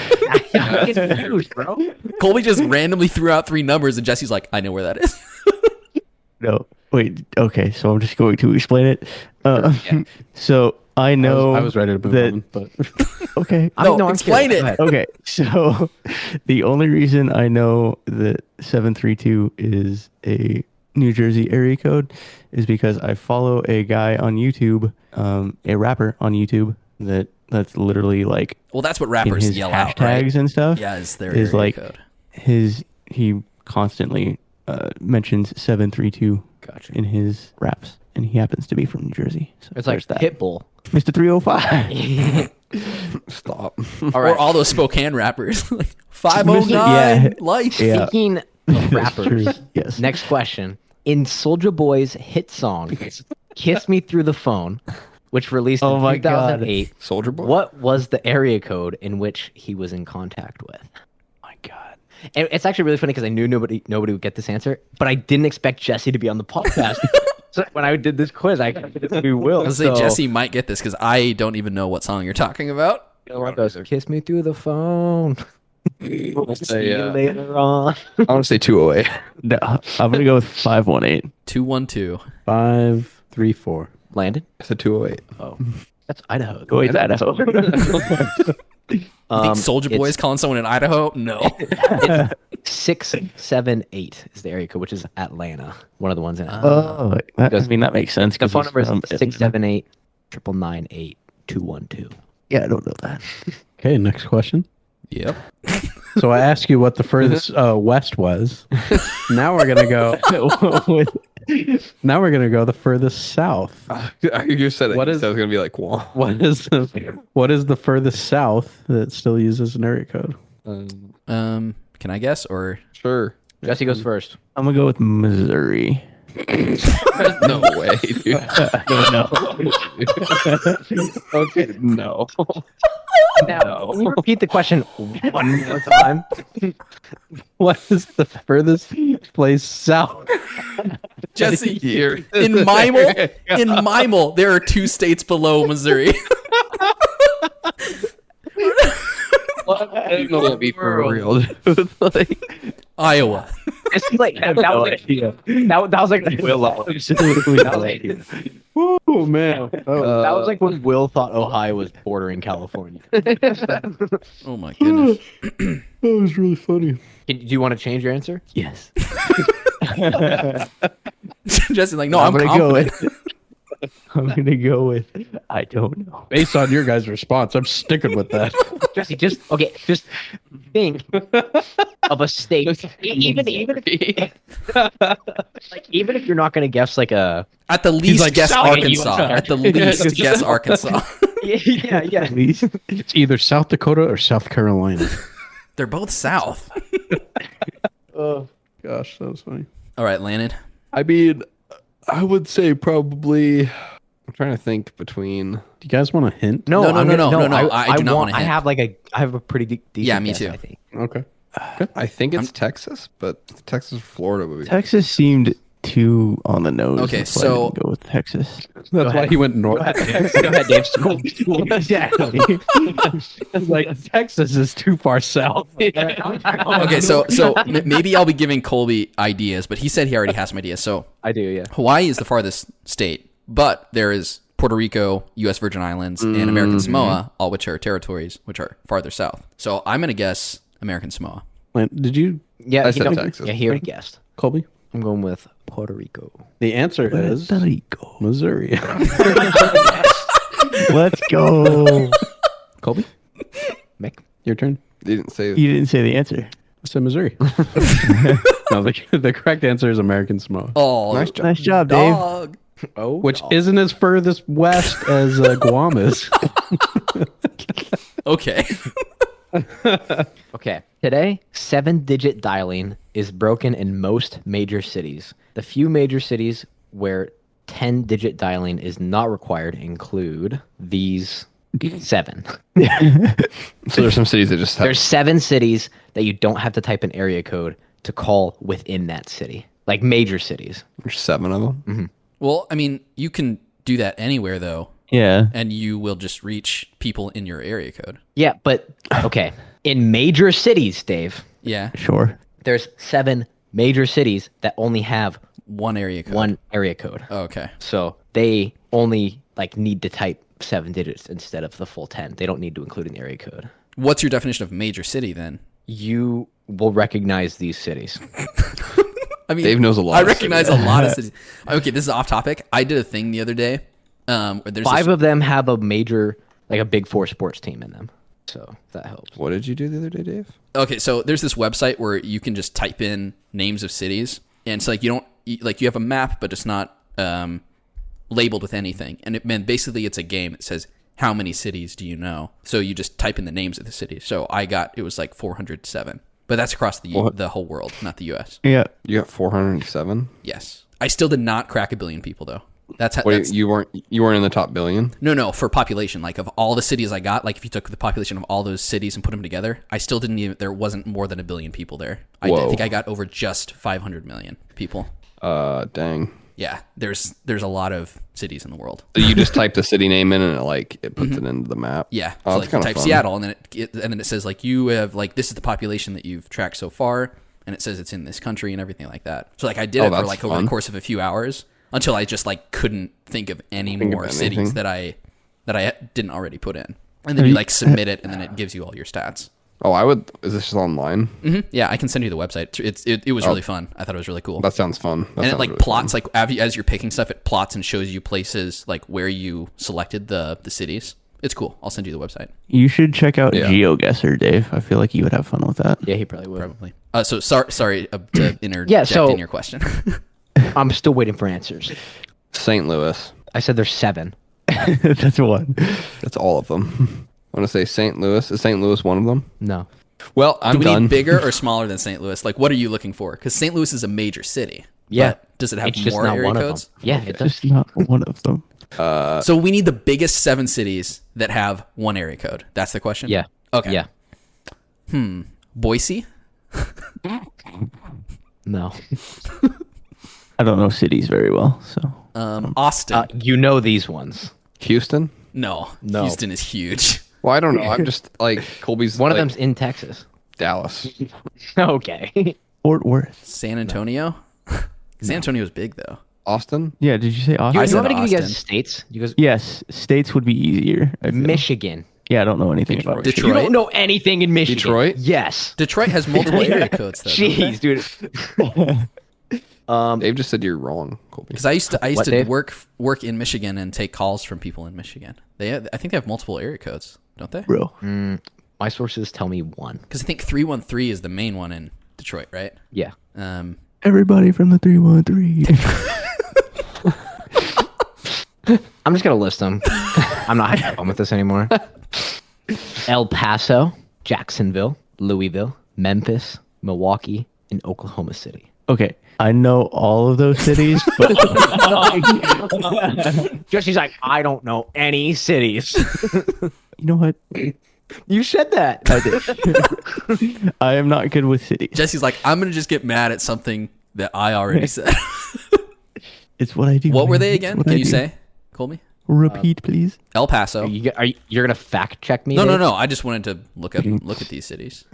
bro. Colby just randomly threw out 3 numbers, and Jesse's like, "I know where that is." No, wait. Okay, so I'm just going to explain it. So I know I was ready to move that. on, but Okay. No, explain curious. it. Go ahead. Okay, so the only reason I know that 732 is a New Jersey area code is because I follow a guy on YouTube, a rapper on YouTube that's literally like Well, that's what in rappers his yell hashtags out, right? and stuff. Yeah, is their is area like code. he constantly mentions 732 Gotcha. in his raps, and he happens to be from New Jersey. So It's like there's that. Pitbull. Mr. 305. Stop. All right. Or all those Spokane rappers, like 509 Yeah. life. Yeah. Speaking of That's rappers, true. Yes. next question. In Soulja Boy's hit song, Kiss Me Through the Phone, which released Oh in my God. 2008, Soldier Boy. what was the area code in which he was in contact with? My God. And it's actually really funny because I knew nobody would get this answer, but I didn't expect Jesse to be on the podcast. So when I did this quiz, I expected it to be Will. I was gonna say Jesse might get this because I don't even know what song you're talking about. goes, Kiss me through the phone. See you later on. I want to say 208. No, I'm gonna go with 518. 212. 534. Landon? I said 208. Oh, that's Idaho. Go with Idaho. You think Soldier Boy is calling someone in Idaho? No. 678 is the area code, which is Atlanta. One of the ones in Atlanta. Oh, that makes sense. The 'cause phone he's number is from- 678 998 212. Yeah, I don't know that. Okay, next question. Yep. So I asked you what the furthest west was. Now we're gonna go. Now we're gonna go the furthest south. You said it. What You is- said it was going to be like Guam. What is the furthest south that still uses an area code? Can I guess or Sure. Jesse goes first. I'm gonna go with Missouri. No way, dude. No. Okay, no. Now, can you repeat the question one more time? What is the furthest place south? Jesse? Here. In Mimel, there are 2 states below Missouri. I didn't know that'd be for real. Iowa. It's like that was like Will. Oh man! That was like when Will thought Ohio was bordering California. Oh my goodness. That was really funny. Do you want to change your answer? Yes. Jesse's like, no, I'm I'm gonna go confident. with I'm gonna go with I don't know. Based on your guys' response, I'm sticking with that. Jesse, just think of a state. Even if, like, even if you're not gonna guess like a At the least, like, guess South Arkansas. Dakota. At the least, guess Arkansas. yeah. At least It's either South Dakota or South Carolina. They're both south. Oh gosh, that was funny. All right, Landon. I mean, I would say probably. I'm trying to think between. Do you guys want a hint? No, I do not want a hint. I have a pretty decent Yeah, me guess, too. I think. Okay. I think it's Texas, but Texas or Florida would be. Texas seemed too on the nose. Okay, That's why I so- didn't go with Texas. That's why he went north. Go ahead, Dave. Exactly. Like Texas is too far south. Okay, so maybe I'll be giving Colby ideas, but he said he already has some ideas. So I do, yeah. Hawaii is the farthest state, but there is Puerto Rico, U.S. Virgin Islands, and American Samoa, all which are territories which are farther south. So I'm going to guess American Samoa. Did you, Yeah, I said Texas. Yeah, he already guessed. Colby? I'm going with Puerto Rico. The answer is Puerto Rico. Missouri. Let's go. Colby, Mick. your turn. You didn't say. You didn't say the answer. I said Missouri. No, the correct answer is American Samoa, Oh, Nice job. Nice job, Dave. dog. Oh, which isn't as furthest west as Guam is. Okay. Okay. Today, 7-digit dialing is broken in most major cities. The few major cities where 10-digit dialing is not required include these 7. So there's some cities that just have. There's 7 cities that you don't have to type an area code to call within that city. Like major cities. There's 7 of them. Well, I mean, you can do that anywhere, though, Yeah. and you will just reach people in your area code. Yeah, but okay. In major cities, Dave, Yeah. Sure. there's 7 major cities that only have One area code. one area code. Oh, okay. So they only like need to type 7 digits instead of the full 10. They don't need to include an area code. What's your definition of major city, then? You will recognize these cities. I mean, Dave knows a lot I of recognize cities. a lot of cities. Okay, this is off topic. I did a thing the other day. Where there's 5 this- of them have a major, like a Big 4 sports team in them. So that helps. What did you do the other day, Dave? Okay, so there's this website where you can just type in names of cities, and it's like you have a map, but it's not labeled with anything. And basically it's a game. It says how many cities do you know? So you just type in the names of the cities. So it was like 407, but that's across the whole world, not the U.S. Yeah. You got 407. Yes, I still did not crack 1 billion people though. That's how. Wait, you weren't in the top billion? No, for population, like of all the cities I got, like if you took the population of all those cities and put them together, I still didn't even, there wasn't more than 1 billion people there. I Whoa. think I got over just 500 million people. Dang. Yeah, there's a lot of cities in the world. So you just type the city name in and it puts it into the map. Yeah, Oh, so that's like you kind of type fun. Seattle, and then it says like you have like this is the population that you've tracked so far, and it says it's in this country and everything like that. So like I did Oh, it for that's like over fun. the course of a few hours until I just like couldn't think of any Think of more cities anything. that I didn't already put in, and then you like submit it, and then it gives you all your stats. Oh, I would. Is this just online? Yeah, I can send you the website. It was really fun. I thought it was really cool. That sounds fun. That And it sounds like really plots fun. like as you're picking stuff, it plots and shows you places like where you selected the cities. It's cool. I'll send you the website. You should check out Yeah. GeoGuessr, Dave. I feel like you would have fun with that. Yeah, he probably would. Probably. So sorry to interject Yeah, so- in your question. I'm still waiting for answers. St. Louis. I said there's 7. That's one. That's all of them. I want to say St. Louis. Is St. Louis one of them? No. Well, I'm Do we done. need bigger or smaller than St. Louis? Like, what are you looking for? Because St. Louis is a major city. Yeah. But does it have It's just more not area one codes? of them. Yeah, it does. Just not one of them. So we need the biggest 7 cities that have one area code. That's the question? Yeah. Okay. Yeah. Boise? No. I don't know cities very well, so Austin? You know these ones. Houston. No. No. Houston is huge. Well, I don't know. I'm just like Colby's. One of like, them's in Texas. Dallas. Okay. Fort Worth. San Antonio? San Antonio's big, though. Austin. Yeah, did you say Austin? I You said want me to give you guys Austin. states? You guys, Yes, states would be easier. I feel. Michigan. Yeah, I don't know anything about Detroit. Detroit? You don't know anything in Michigan. Detroit? Yes. Detroit has multiple area codes, though. don't they? Jeez, dude. Dave just said you're wrong, Colby. Because I used to What, Dave? work in Michigan and take calls from people in Michigan. I think they have multiple area codes, don't they? Bro. My sources tell me one. Because I think 313 is the main one in Detroit, right? Yeah. Everybody from the 313. I'm just gonna list them. I'm not having fun with this anymore. El Paso, Jacksonville, Louisville, Memphis, Milwaukee, and Oklahoma City. Okay, I know all of those cities, but Jesse's like, I don't know any cities. you know what? You said that. I did. I am not good with cities. Jesse's like, I'm going to just get mad at something that I already said. It's what I do. What were man. they It's again? what Can I you do. say, Colby? Repeat, please. El Paso. You're gonna fact check me? No. Dave? I just wanted to look at these cities.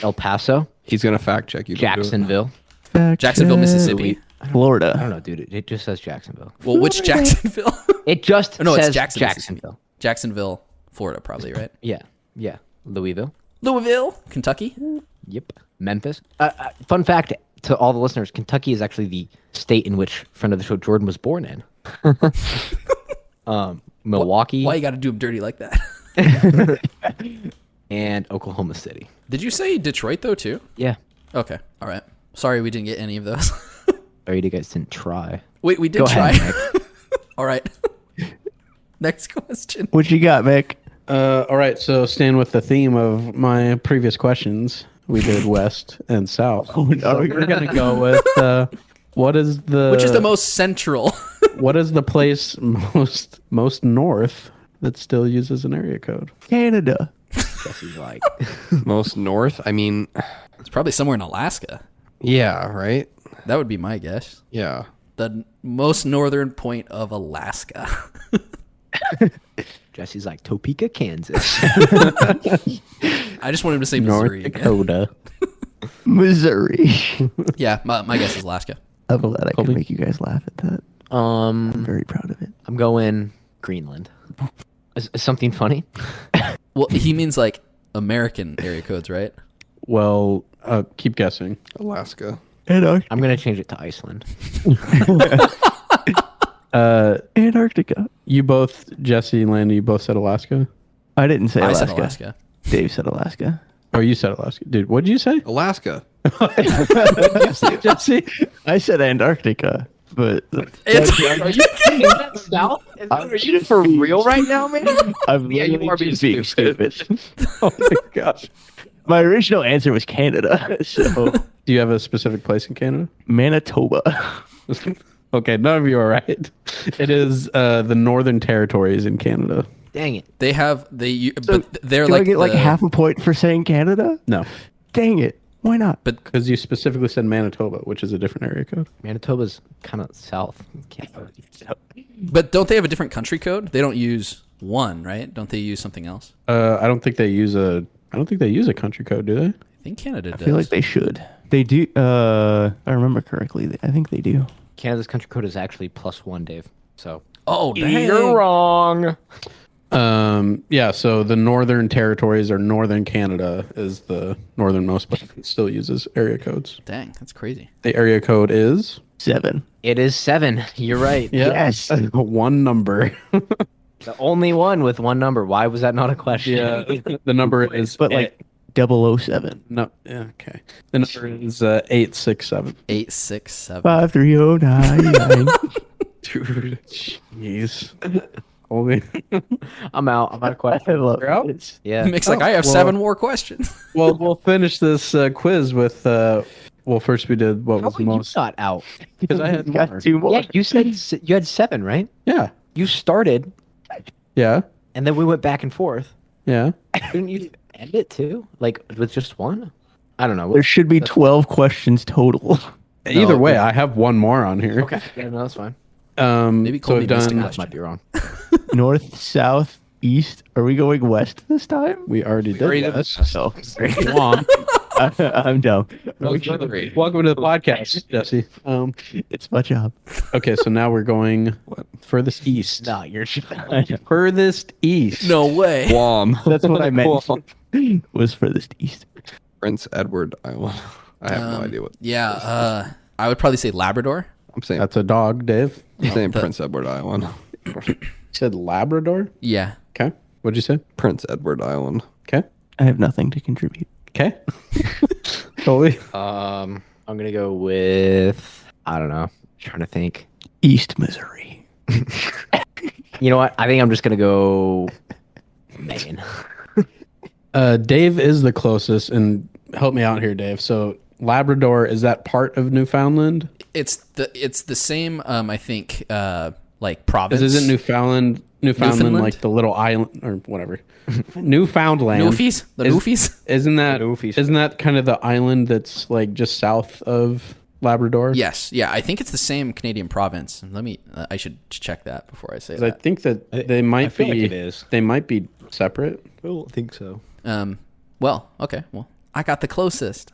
El Paso, He's gonna fact check you. Don't do it. Jacksonville. Fact Jacksonville, check. Mississippi. I Florida. don't know, dude. It just says Jacksonville. Well, which Jacksonville? It just Oh, no, says it's Jackson, Jacksonville. Jacksonville, Florida, probably, right? Yeah. Louisville. Louisville, Kentucky. Yep. Memphis. Fun fact to all the listeners: Kentucky is actually the state in which friend of the show Jordan was born in. Milwaukee Why you got to do them dirty like that? and Oklahoma City. Did you say Detroit, though, too? Yeah. Okay. All right. Sorry we didn't get any of those. Sorry, you guys didn't try. Wait, we did Go try. ahead, Nick. All right. Next question. What you got, Mick? All right, so staying with the theme of my previous questions, we did west and south. So we're gonna go with what is the Which is the most central? what is the place most north that still uses an area code? Canada. Jesse's like, Most north. I mean, It's probably somewhere in Alaska. yeah, right. That would be my guess. Yeah. The most northern point of Alaska. Jesse's like Topeka, Kansas. I just wanted to say Missouri. North again. Dakota. Missouri. Yeah, my guess is Alaska. I'm glad I Colby? could make you guys laugh at that. I'm very proud of it. I'm going Greenland. Is something funny? Well, he means like American area codes, right? Well, keep guessing. Alaska. Antarctica. I'm gonna change it to Iceland. Antarctica. You both, Jesse and Landon, you both said Alaska. I didn't say I Alaska. said Alaska. Dave said Alaska. Oh, you said Alaska, dude. What did you say? Alaska. Jesse. I said Antarctica, but South? Are you for real right now, man? I'm Yeah, you literally are being just being stupid. stupid. Oh my gosh. My original answer was Canada, so Do you have a specific place in Canada? Manitoba. Okay, none of you are right. It is the Northern Territories in Canada. Dang it. But they're Do like I get like the- half a point for saying Canada? No, Dang it! Why not? But because you specifically said Manitoba, which is a different area code. Manitoba's kind of south. but don't they have a different country code? They don't use one, right? Don't they use something else? I don't think they use a country code, do they? I think Canada does. I feel like they should. They do. If I remember correctly, I think they do. Canada's country code is actually +1, Dave. So Oh, dang. you're wrong. Yeah, so the Northern Territories or Northern Canada is the northernmost, but it still uses area codes. Dang, that's crazy. The area code is 7. It is 7. You're right. Yes. one number. The only one with one number. Why was that not a question? The number is But like 007. no, yeah, okay. The number is 867. 867. 53099. Dude, jeez. Holy. I'm out. I'm out of I questions. love You're out? it. Yeah. Mick's like, I have well- 7 more questions. Well, we'll finish this quiz with. Well, first we did what How was the were you most. not out? Because I had You more. got 2 more. Yeah, you said you had 7, right? Yeah, You started, yeah, and then we went back and forth. yeah. Didn't you end it too? Like with just one? I don't know. There should be 12 questions total. Either way, I have one more on here. Okay. Yeah, no, that's fine. Maybe So Colby we've missed a done. question. Might be wrong. North, south, east. Are we going west this time? We already did already did this. Oh, Go on. I'm dumb. Welcome to the podcast, Jesse. It's my job. Okay, so now we're going furthest east. No, you're Furthest east. No way. Guam. That's what I meant. Was furthest east. Prince Edward Island. I have no idea what. Yeah, I would probably say Labrador. I'm saying That's a dog, Dave. I'm saying Prince Edward Island. You said Labrador? Yeah. Okay. What'd you say? Prince Edward Island. Okay. I have nothing to contribute. Okay. Colby? I'm gonna go with I don't know. Trying to think. East Missouri. You know what? I think I'm just gonna go Maine. Dave is the closest, and help me out here, Dave. So Labrador, is that part of Newfoundland? It's the same. I think like province. Isn't Newfoundland Newfoundland? like the little island or whatever? Newfoundland. Newfies? The Newfies? Isn't that Newfies. isn't that kind of the island that's like just south of Labrador? Yes. Yeah. I think it's the same Canadian province. Let me. I should check that before I say 'Cause I that. think that they might feel be. like it is. They might be separate. I don't think so. Well. Okay. Well, I got the closest.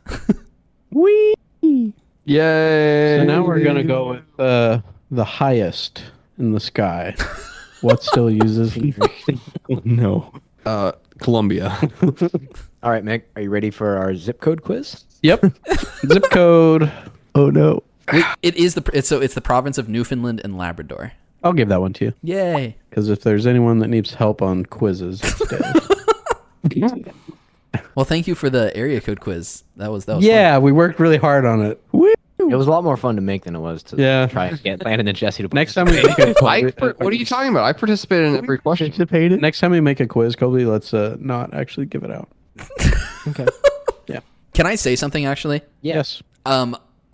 Wee. Yay! So now we're gonna go with the highest in the sky. What still uses? No. Columbia. All right, Mick, are you ready for our zip code quiz? Yep. Zip code. Oh no. It is it's the province of Newfoundland and Labrador. I'll give that one to you. Yay! Because if there's anyone that needs help on quizzes, it's Dave. Well, thank you for the area code quiz. That was fun. Yeah, we worked really hard on it. It was a lot more fun to make than it was to Yeah. try and get Landon and Jesse to Next time we make a What are you talking about? I participated in every question. Participated. next time we make a quiz, Colby, let's not actually give it out. Okay. Yeah. Can I say something actually? Yes.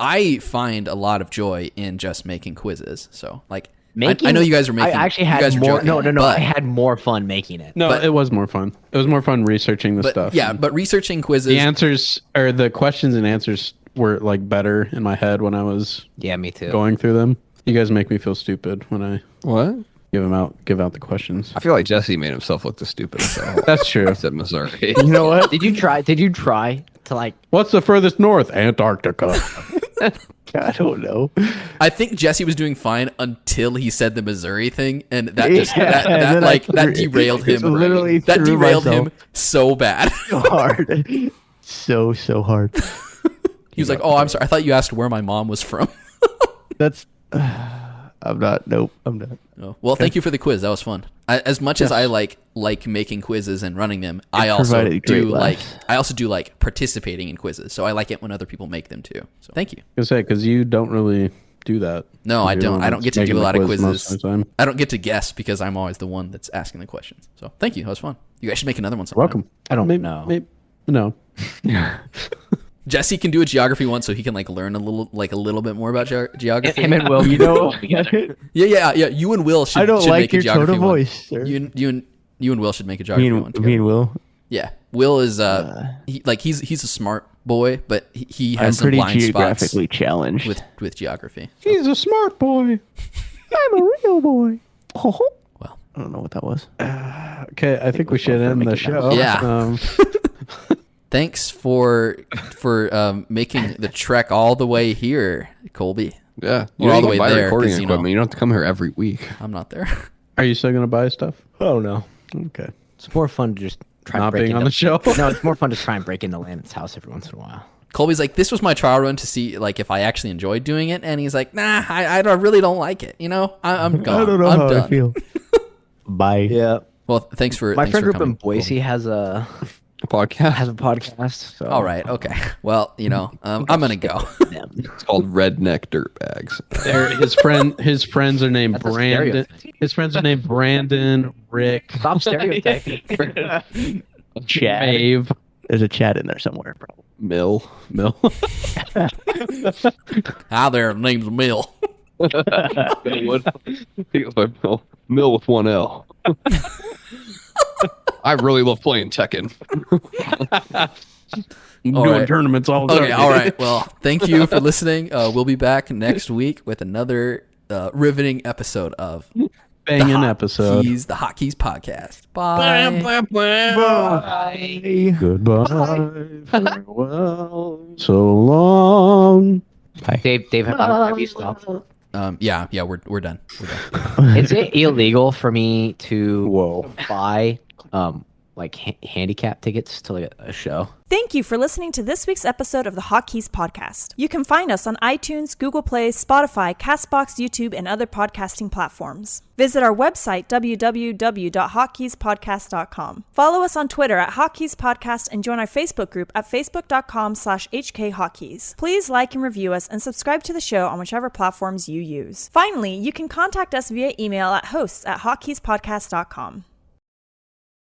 I find a lot of joy in just making quizzes. So like, Making, I know you guys were making. I actually you had guys were more. joking, No. but- I had more fun making it. No, But- it was more fun. It was more fun researching the But stuff. yeah, but researching quizzes. the answers or the questions and answers were like better in my head when I was Yeah, me too. going through them. You guys make me feel stupid when I What? give out the questions. I feel like Jesse made himself look the stupidest. So That's true. I said Missouri. You know what? Did you try? Did you try to like? What's the furthest north? Antarctica. I don't know. I think Jesse was doing fine until he said the Missouri thing, and that just Yeah, and then I that derailed him. literally That threw derailed myself. him so bad. So hard. So hard. He was like, "Oh, I'm sorry. I thought you asked where my mom was from." That's. I'm not. Nope. I'm not. Oh, well, thank you for the quiz. That was fun. As much as I like making quizzes and running them, I also provided great do like participating in quizzes. So I like it when other people make them too. So thank you. I say because you don't really do that. No, I You're the don't. one I don't get that's to do making a the lot of quiz most quizzes. of the time. I don't get to guess because I'm always the one that's asking the questions. So thank you. That was fun. You guys should make another one sometime. Welcome. I don't Maybe- know. No. Jesse can do a geography one, so he can like learn a little bit more about geography. Him and Will, You know. Yeah. You and Will should. I don't should like make a your tone geography of one. voice, sir. You and Will should make a Me geography one and, together. me and Will. Yeah, Will is he's a smart boy, but he I'm has some pretty blind spots geographically challenged. with geography. He's a smart boy. I'm a real boy. Oh. Well, I don't know what that was. Okay, I think we should end the show. Yeah. thanks for making the trek all the way here, Colby. Yeah, We're all the way buy there, recording 'cause, you know- equipment. You don't have to come here every week. I'm not there. Are you still gonna buy stuff? Oh no. Okay. It's more fun to just try Not and break being into, on the show? No, it's more fun to try and break into Landon's house every once in a while. Colby's like, this was my trial run to see like if I actually enjoyed doing it, and he's like, nah, I really don't like it. You know, I'm gone. I don't know I'm how done. I feel. Bye. Yeah. Well, thanks for My thanks friend for group coming. in Boise has a Podcast. podcast. So. All right, okay. Well, you know, I'm gonna go. It's called Redneck Dirtbags. His friends are named That's a Brandon. stereotype. His friends are named Brandon, Rick, Stop stereotyping. Chad. Dave, There's a chat in there somewhere, probably. Mill. Hi there, name's Mill. Millwood. I think it was by Mill. Mill with one L. I really love playing Tekken. doing right. tournaments all the Okay, time. all right. Well, thank you for listening. We'll be back next week with another riveting episode of Banging episode. the Hotkeys podcast. Bye. Goodbye. Farewell. So long. Dave, have you stopped? Yeah, we're done. We're done. Is it illegal for me to Whoa. buy like handicap tickets to like a show. Thank you for listening to this week's episode of the Hotkeys podcast. You can find us on iTunes, Google Play, Spotify, Castbox, YouTube, and other podcasting platforms. Visit our website, www.hotkeyspodcast.com. Follow us on Twitter at Hotkeys Podcast and join our Facebook group at facebook.com/HKHotkeys. Please like and review us and subscribe to the show on whichever platforms you use. Finally, you can contact us via email at hosts@hotkeyspodcast.com.